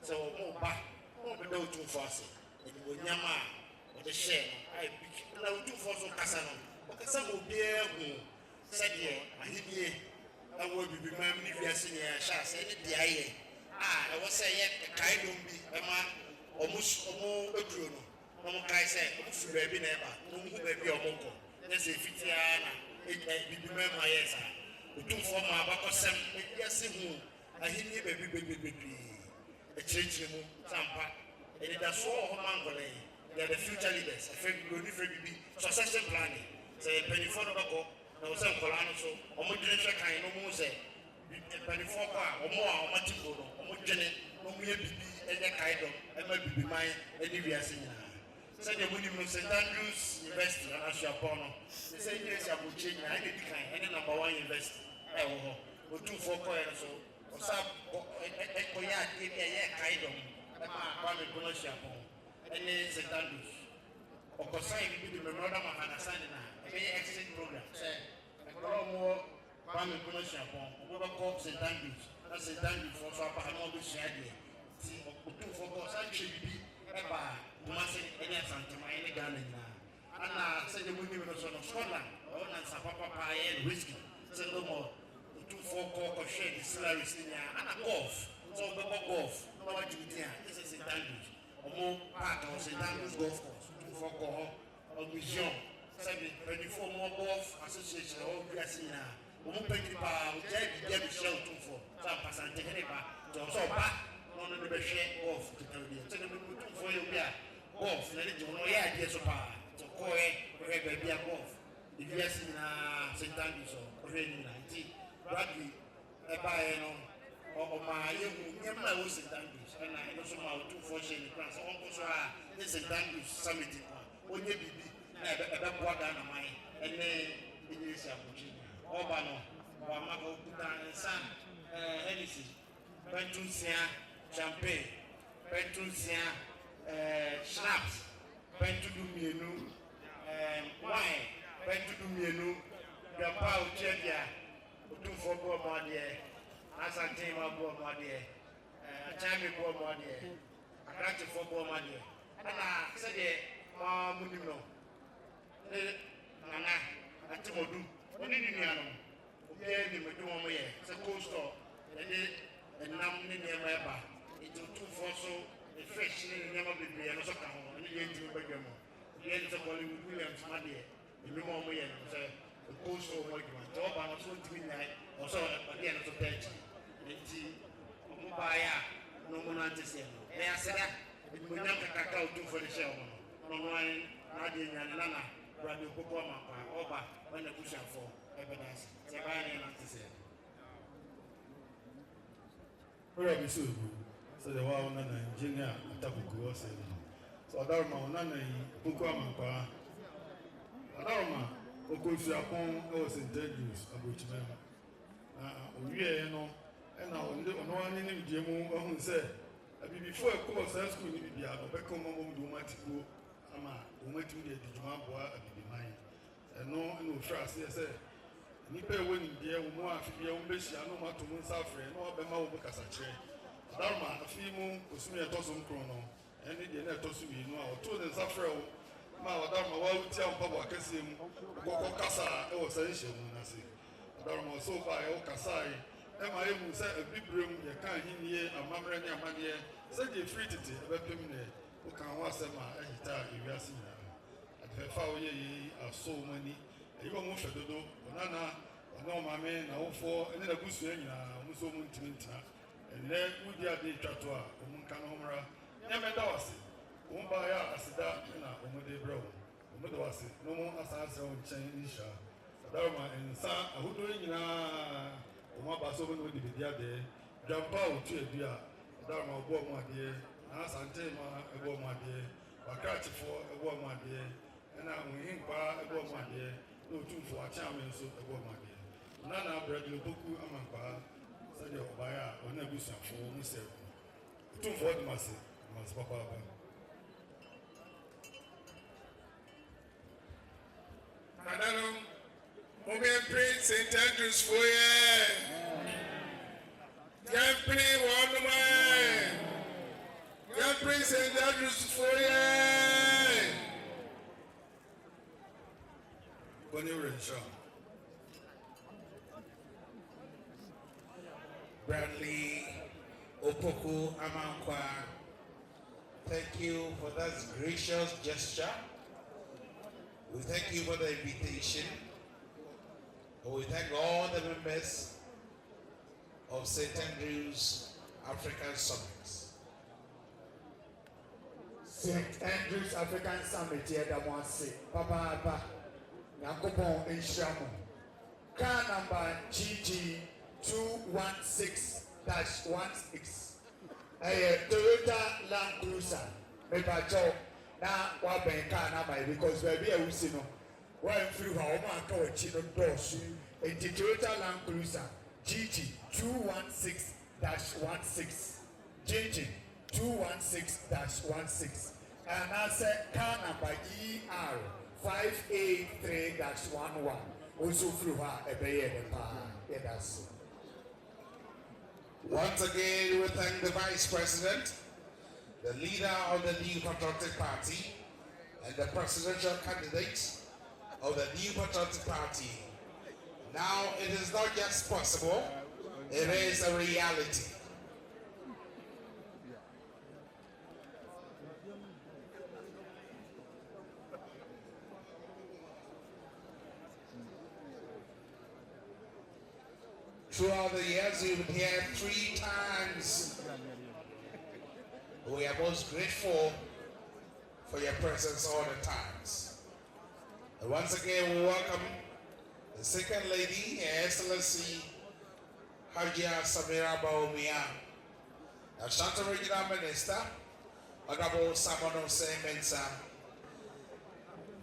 so mo ba mo be do Otumfuo ase e bo nyama o de share ai bi na Otumfuo so kasa no o kasa mo bi ehu se de ahidie awo bibi mam ni wiase ne ya sha se ne de aye e wo se ye kai dom bi e ma omo ekuro no omo kai se omo fu ba bi na eba omo hu ba bi omo ko na se fitia na bibi mam aye sa Otumfuo ma ba ko sem e wiase hu ahini ba bi e chirichiri mu sampa e da so ho mangole they are the future leaders a friend go ni friend bi succession planning say penifo no bako na wo se nkola no so omo dwene kan no mu se penifo ko a omo tiko no omo dwene no mu ye bibi e kai do e ma bibi man e ni wiase nyina say the money no St. Andrews University na Ashapo no say yes abuche nyina e di kan e number 1 university e wo ho Otumfuo ko e so osa ko ya ke ye kai do e ma kwa me kono Ashapo ene St. Andrews okosai bi di memorandum of understanding na e exchange program say e ko mo kwa me kono Ashapo obo ko St. Andrews na St. Andrews for so apa no be share dey ti Otumfuo ko sa chibi e ba dumase ene asantema ene Ghana na ana se de muni no so no Scotland o na sa papa pa ye whiskey se no mo Otumfuo ko share the salaries ni ana golf so be golf no what you think. This is St. Andrews. More part of St. Andrews Golf Course. For Coho, or Vision, 24 more golf association, or Grassina. Open the power, Jerry Shell for some person taking it back. So back on the share off to tell you. Tell them for you, golf, let it know. Yeah, yes, power. So go ahead, baby, golf. If you are seen St. Andrews or Raining 90, Bradley, a buy or my young man was St. Andrews, and I also know 240 in the class. Also, this St. Andrews summit. When you be a water on my and then it is a Obano, Wamago, Putan, and San, Hennessy, Pentusia, Champagne, Pentusia, Schnapps, Pentudumienu, wine, Pentudumienu, Grandpa Chedia, Otumfuo Bomadia, Asantema Bomadia, Chami Bomadia, Akrati for Bomadia, and I said, Munino, Nana, and Timodu, only in Yano, okay, the Medumaya, it's a cold store, and now near my bar. It's a 2 fossil, a fish in the Yamabi, and also come on, and the engine Begamo. The end of Hollywood Williams, my dear, the Lumoma, the cold store, job, I was going to midnight, or so at the end of the day. It's Mubaya, no Monantis. They are said that we never cacao do for the show. No one, Nadia and Nana, Brother Popoma, Oba, when the cushion for evidence. Sabani and Antis. Very soon. So the one engineer at Tabuku was saying. So Adarma, Nana, Pukwama, Adarma, Okufiapon, was in Tedus, a butch member. We know, and now no one in the Jemu said, before a course, I school, you are a become do Ama, who went to the Jumabua at the mine. And no trust, yes, sir. Nipe winning dear, who want to be on Bish, I know what to win suffering, no Bema Bocasache. Dharma, a female, was me a tossum chrono, and it did not toss me, no, told them suffer. Dharma, why would tell Papa Cassim, Casa, or Sensation, I say. Dharma, so by Okasai, and my own said a big room, you can't hear a mamma and your money, said you treated it, a weapon. Who can watch them at Hita, you are seen at the foul ye are so many. You won't to do, Nana, no, my men, no for, and then a goose, Musomun Tinta, and then would you have the Tratua, Muncanomara, Yamadas, Umbaya, Asida, and Umude Bro, Umudawasi, no more as I own change, Dharma and Sa, who doing Umabaso would be there, jump out to a dear, Dharma, my dear. Asantema, a woman dear, Wakati for a woman dear, and I will him by a woman dear, no tune for a charming so a woman dear. Nana Bradley Boku Amapa, said your buyer, or Nebusa for myself. Tune for the master, Mas Papa. Madam, Omen Prince St. Andrews for ye. Can't play one man. God praise St. Andrews for you. When you're in shop. Bradley Opoku Amankwa, thank you for that gracious gesture. We thank you for the invitation. We thank all the members of St. Andrews African Summit. St. Andrews African Summit here that one say, Papa, Yakobon in Shamu. Car number GG 216-16. Toyota Land Cruiser. Maybe now what bank car number because baby I will see no. One through how man go chino doors. A Toyota Land Cruiser GG 216-16. GG 216-16. And I said car number ER 583-11. Also through her a bay and a Once again, we thank the Vice President, the leader of the New Patriotic Party, and the presidential candidate of the New Patriotic Party. Now it is not just possible, it is a reality. Throughout the years, you would hear 3 times. We are most grateful for your presence all the times. And once again, we welcome the second lady, Her Excellency Hajia Samira Bawumia, the Ashanti Regional Minister, Honorable Osei Mensah,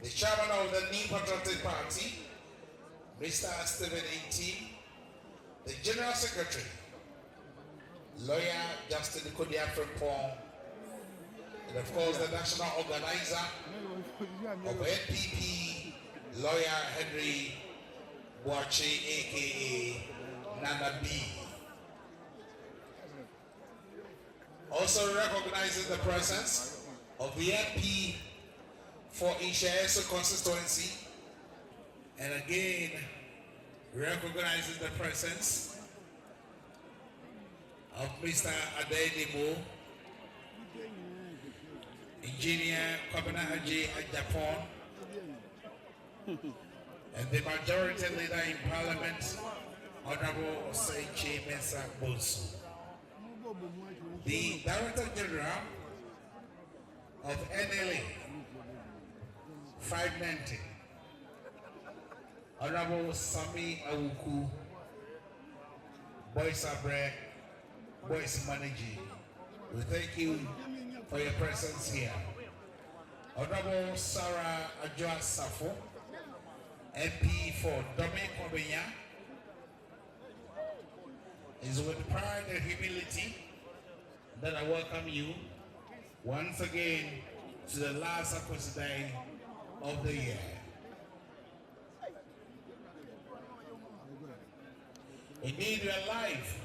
the chairman of the New Patriotic Party, Mr. Stephen A.T., the General Secretary, Lawyer Justin Kodia Frimpong, and of course the National Organizer of NPP, Lawyer Henry Boache, aka Nana B. Also recognizing the presence of the MP for Ishaeso constituency, and again recognizes the presence of Mr. Adedimo, Engineer Kwabena Aje at Japan, and the majority leader in Parliament, Honorable Osei Mensah Bonsu. The Director General of NLA 590, Honorable Sami Awuku, Boys Abre, Boys Managing. We thank you for your presence here. Honorable Sarah Adjoa Safo, MP for Dome Kobenya, is with pride and humility that I welcome you once again to the last Akwasidae of the year. Indeed, we are live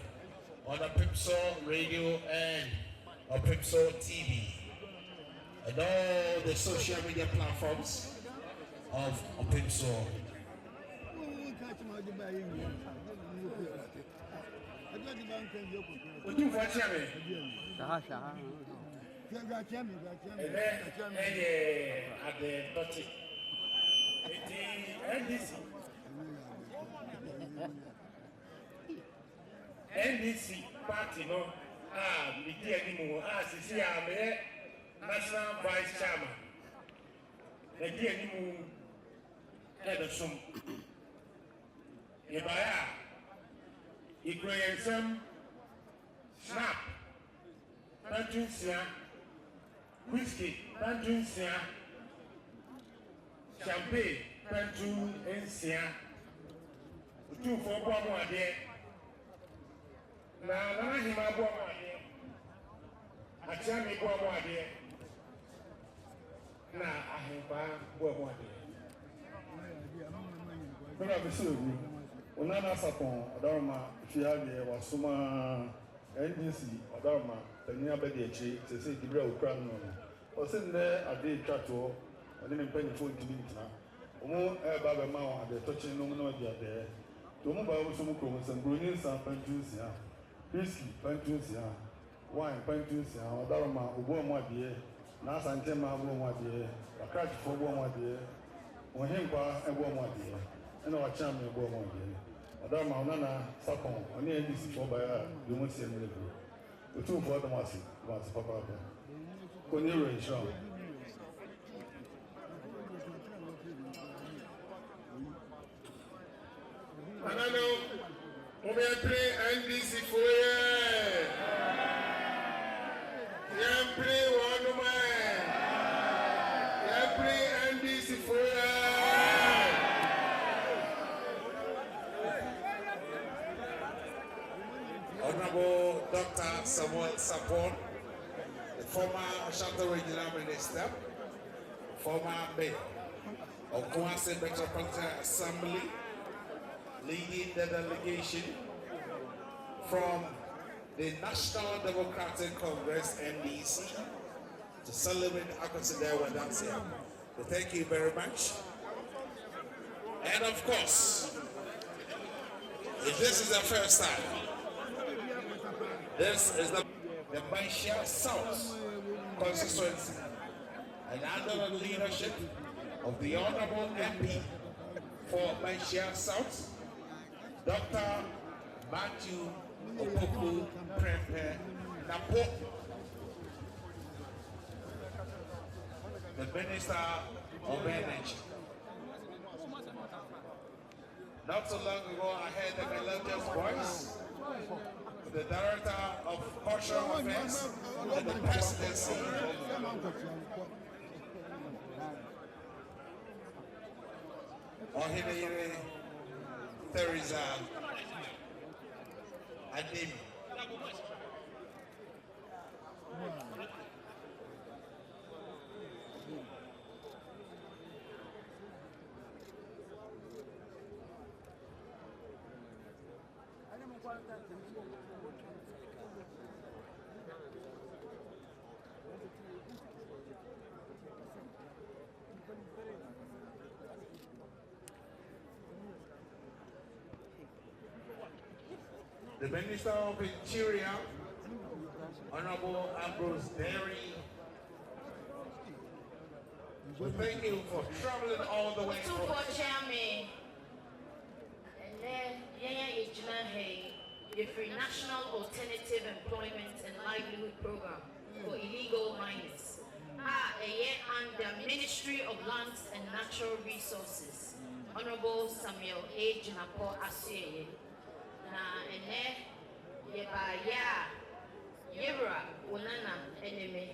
on Otumfuo Radio and Otumfuo TV and all the social media platforms of Otumfuo. NDC party no media ni mo sisi me national vice chairman media ni mo e sum e baya ikroyensem snap pantunsia whiskey pantunsia champagne pantunsia Otumfuo bo ade na hima bo ade atia mi bo ade na ahempa bo ade Kuna bisiru unana sapon adama fiade wasuma NDC adama tanya bedi echi sese dibra okran no o se ne ade twato oni ne mpanifo ntimi ntina omo ba ba ma ade tochi no no ade ade to mo ba wo so mo ko mo sambroni san pantusi ha whiskey pantusi ha wine pantusi ha adama obo mo ade na asante ma bo mo ade akrachi fo bo mo ade ohempa ebo mo ade ena wa cham ebo mo ade adama onana sapon oni NDC fo ba ya do mo se mele go Otumfuo adamasi papa papa koniro inshallah. Anano, ometre NDC foye. Yampre wanuma. Yampre NDC foye. Honorable Dr. Samuel Sapon, the former Ashanti Regional Minister, former Mayor of Akwasidae Metropolitan Assembly, leading the delegation from the National Democratic Congress NDC to celebrate Akwasidae with us here. So thank you very much. And of course, if this is the first time, this is the Banshia South constituency, and under the leadership of the Honorable MP for Banshia South, Dr. Matthew Opoku Prempe Napo, the Minister of Energy. Not so long ago, I heard the melodious voice of the Director of Cultural Affairs and the Presidency. Ohineyere Teresa Adim. The Minister of Interior, Honorable Ambrose Derry, we thank you for traveling all the way from the Free National Alternative Employment and Livelihood Program for illegal miners. Under Ministry of Lands and Natural Resources, Honorable Samuel A. Jinapo Asye. Na ene yebaya yera unana eneme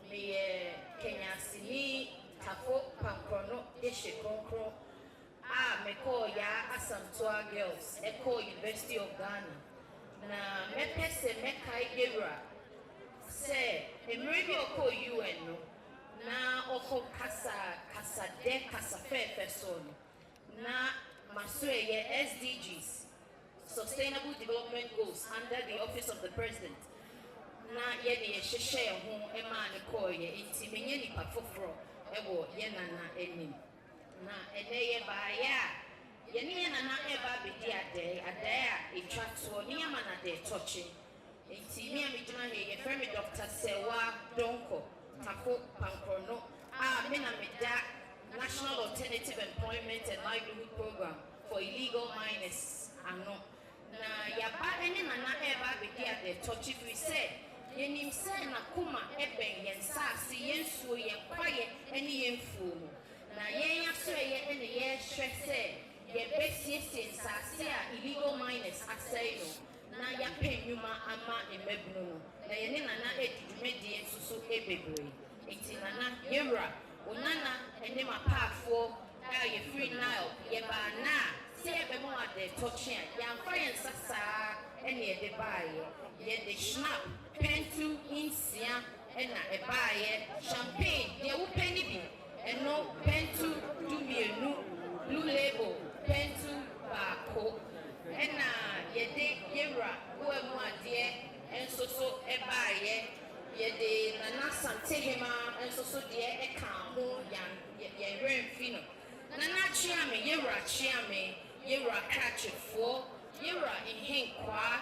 me Kenya sini tafo pankrono deshe konkro meko ya Asamtoa Girls Eco University of Ghana na mepese meka yera se emrebi oko UN no na oko kasa de kasa fefe so na masweye SDGs Sustainable Development Goals under the Office of the President. Na yene sheshe ho ema ne koye inti menye nipa foforo ewo yenana enim. Na eneye ba ya yene yenana eba bedi ade a etwa to ne ama na de toche. Inti me amejuna he ye frame Dr. Sewa Donko Tako Pankrono me na meda National Alternative Employment and Livelihood Program for illegal miners ano. Na yaba ene nana eba bedi ade touch if we say yenim say na kuma eben yen sase yen suo yen kwaye ene yen fuo na yen aso ye ene ye hwe say ye besiesie sase a illegal miners asay no na ya penwuma ama emebunu no na yene nana edidumedie susu ebebre enti nana yewra onana ene mapafo a ye free now ye ba na see ebe mo ade touching ya fire sasa ene de baye ye de snap pentu insia ena e baye champagne de wo penny bi eno pentu dumienu blue label pentu bako ena ye de yera wo mo ade enso so e baye ye de nana santehema enso so de e kan ho yan ye remfino nana chiame yera chiame yera catch for yera in hinkwa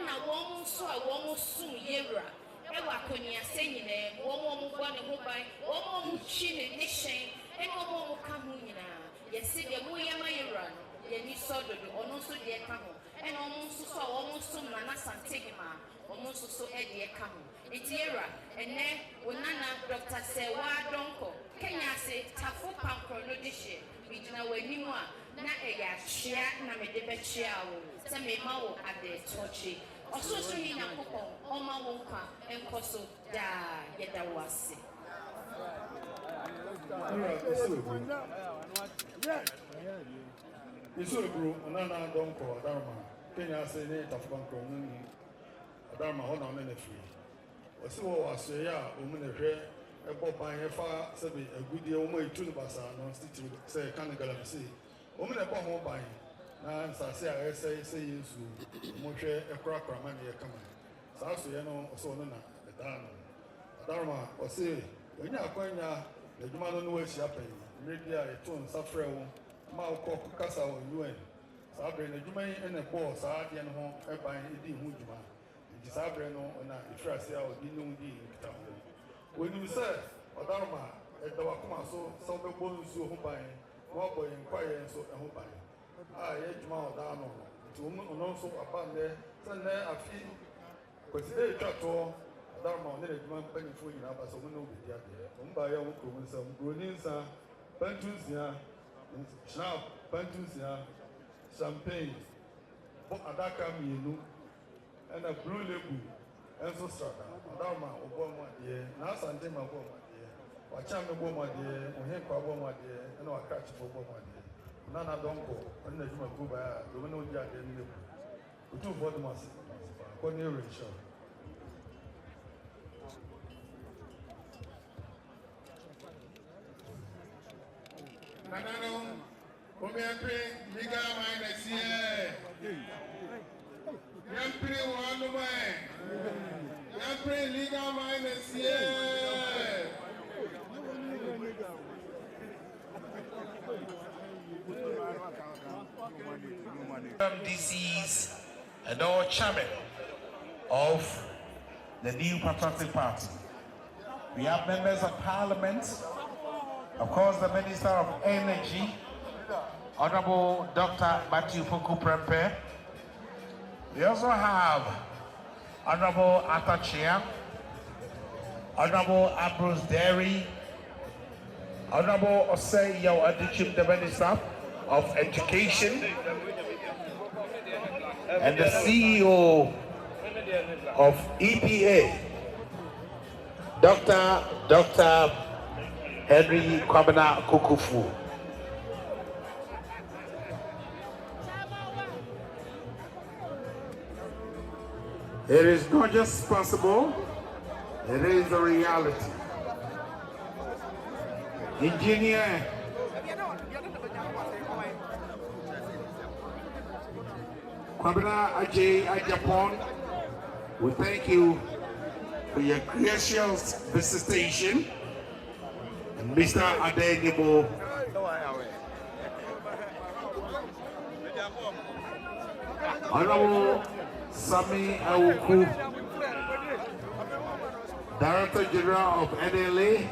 na womu so a womu sum yera e wa konia senyine womu gwa ne ho ban womu chi ne nation e womu ka ho nyina yesi de mu yema yera no ye ni so dodo ono so de ka ho e na womu so so womu sum na na santehima womu so so e de ka ho etiera ene wonana Dr. Sewa Donko Kenya se tafo pankro no dishe bijina wanimu a na eya hia na mede be hia wo se me ma wo ade tochi ososo ni na kokon o ma wo nkwa enkoso da yeda wase Isu group onana Donko Adama Kenya se ni tafo pankro no ni Adama ho na me na fi osi wo aso ya o mu na hwe ebo ban efa se be agudie o ma itu no basa no city se kan galaxy o mu na ebo ho ban na nsase a ese yesu mo hwe ekra krama na ye kama sa so ye no so no na da no Adama osi onya akwanya na djuma no no wa hia pai media eto nsafre wo ma ko kasa wo UN sa bre na djuma yi ene bo sa de no ho eban edi hu djuma disabre no na ifrase a odi no di kita ho wonu se Adama edawa kuma so be bo nsu ho ban wo boy nkwaye nso ho ban ye djuma oda no to also upon there, send there a few. Akwasidae Tutu, Dharma, and then penny for you, but some no be there. By your own some Brunisa, Pentusia, Sharp, Pentusia, Champagne, Adaka Minu, and a blue lebu, and so strata, Dharma, Obama, dear, now Santima Obama, dear, or Chama Obama, dear, or Hempa Obama, dear, and our catch for Obama, dear. Nana don't go, and the Juma go by, the window jack and the two bottoms, Cornelia Show. Nanano, Omiapre, Liga Minus here. Yampre one way. Yampre Liga Minus here. Disease and all chairman of the new Patriotic Party. We have members of parliament. Of course, the Minister of Energy, Honorable Dr. Matthew Fuku Prempe. We also have Honorable Atachia, Honorable Ambrose Derry, Honorable Osei, the Minister of Education, and the CEO of EPA, Dr. Henry Kwabena Kukufu. It is not just possible, it is a reality. Engineer Kwabena Ajay Ajapon, we thank you for your gracious visitation. Mr. Adenibo, Honorable Sami Awuku, Director General of NLA,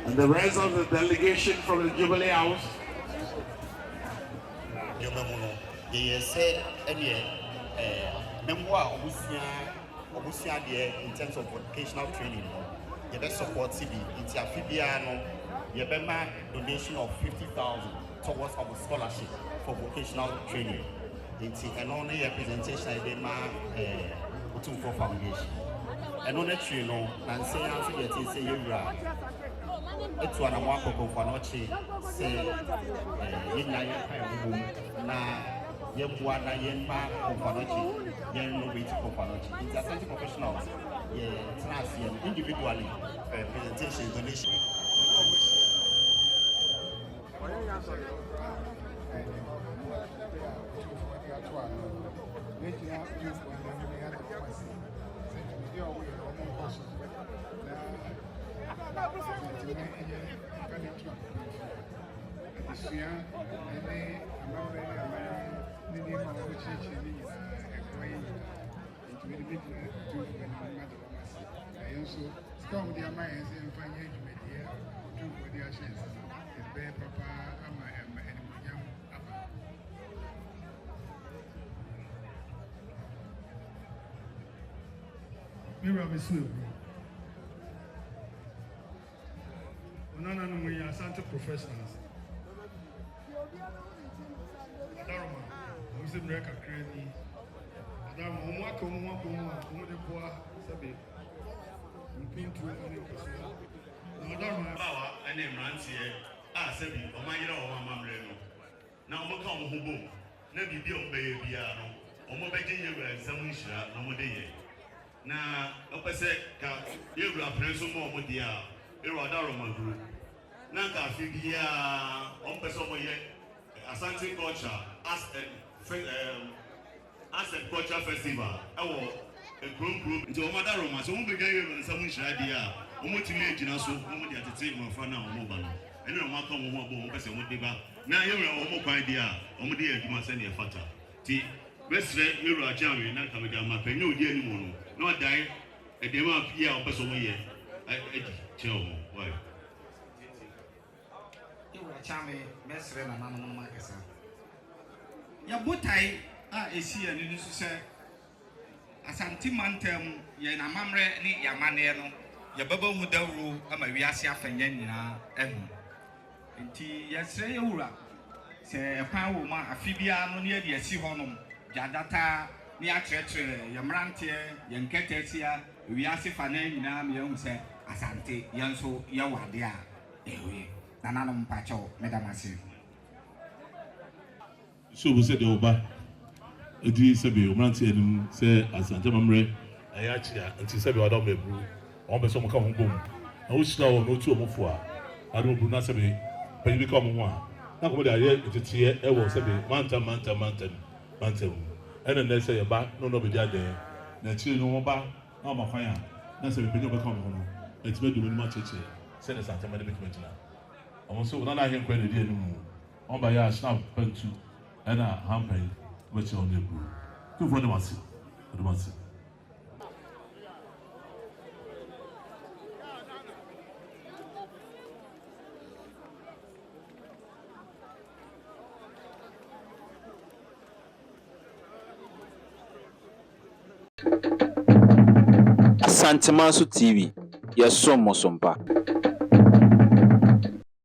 and the rest of the delegation from the Jubilee House. In terms of vocational training, you best support CB. It's a Fibiano, you better donation of 50,000 towards our scholarship for vocational training. It's an only presentation by my Otumfuo Foundation. And on that, you know, and say, I'm saying, you're right. It's one of my people for not say, Yemwana Yenma Companochi, Yen Noviti Companochi. It's a professionals, individually, presentation, donation. Professionals. Dharma, I'm saying Reka Cranny. Dharma, Umwaka, Sabi. Dharma, I name Nancy. Ah, Sabi, Omayra or Mamreno. Now, Mokam Hubo, Nebi Bio Bayiano, or Mobeki and Samusha, no more day. Now, opposite, you are Prince more with the Dharma group. Nanka Fibia, on Pesomoye, Asante Culture, as a culture festival. Our group into Omada Roma, so we began and some Shadia, Omotimate in us, Omodi at the table for now, mobile. And no matter what person would deba. Now you're a homo idea, Omodi, you must send your father. T. Best you're a jammy, not coming down my pen, no dear mono, not die, a demo of Pia or Pesomoye. I tell why. chame mesre na nanom no makasa ya botai a esi ani nso se Asante mantem ye na mamre ni yamane no ye baba hu dawru ama wiase afanya nyina ehu nti yesre ye wura se pa wo ma afibia no ne ye asi honom jadata ni atrɛtrɛ ye mrante ye nketesia wiase fa na nyina me ehu se Asante ye nso ye wade a ewe nananom pacho medamase so bu se de oba edi sebe omrante enum se Asante mamre aya chia nti sebe wada mebu on be so mo ka ho bom na wo shira wo no tu omofo a ado bu na sebe panyi bi ka mo ho a na ko de aye titiye e wo sebe manta ene na se ye ba no be dia de na chi no mo ba na ma fan a na sebe panyi be ka mo ho no etime do no ma cheche se na Asante mamre be kimetina omo so na ahye nkwa na di enum on ba ya snap pantu ena hampan which on the blue. Two for the massive. Asante Maso TV, your son Mosompa.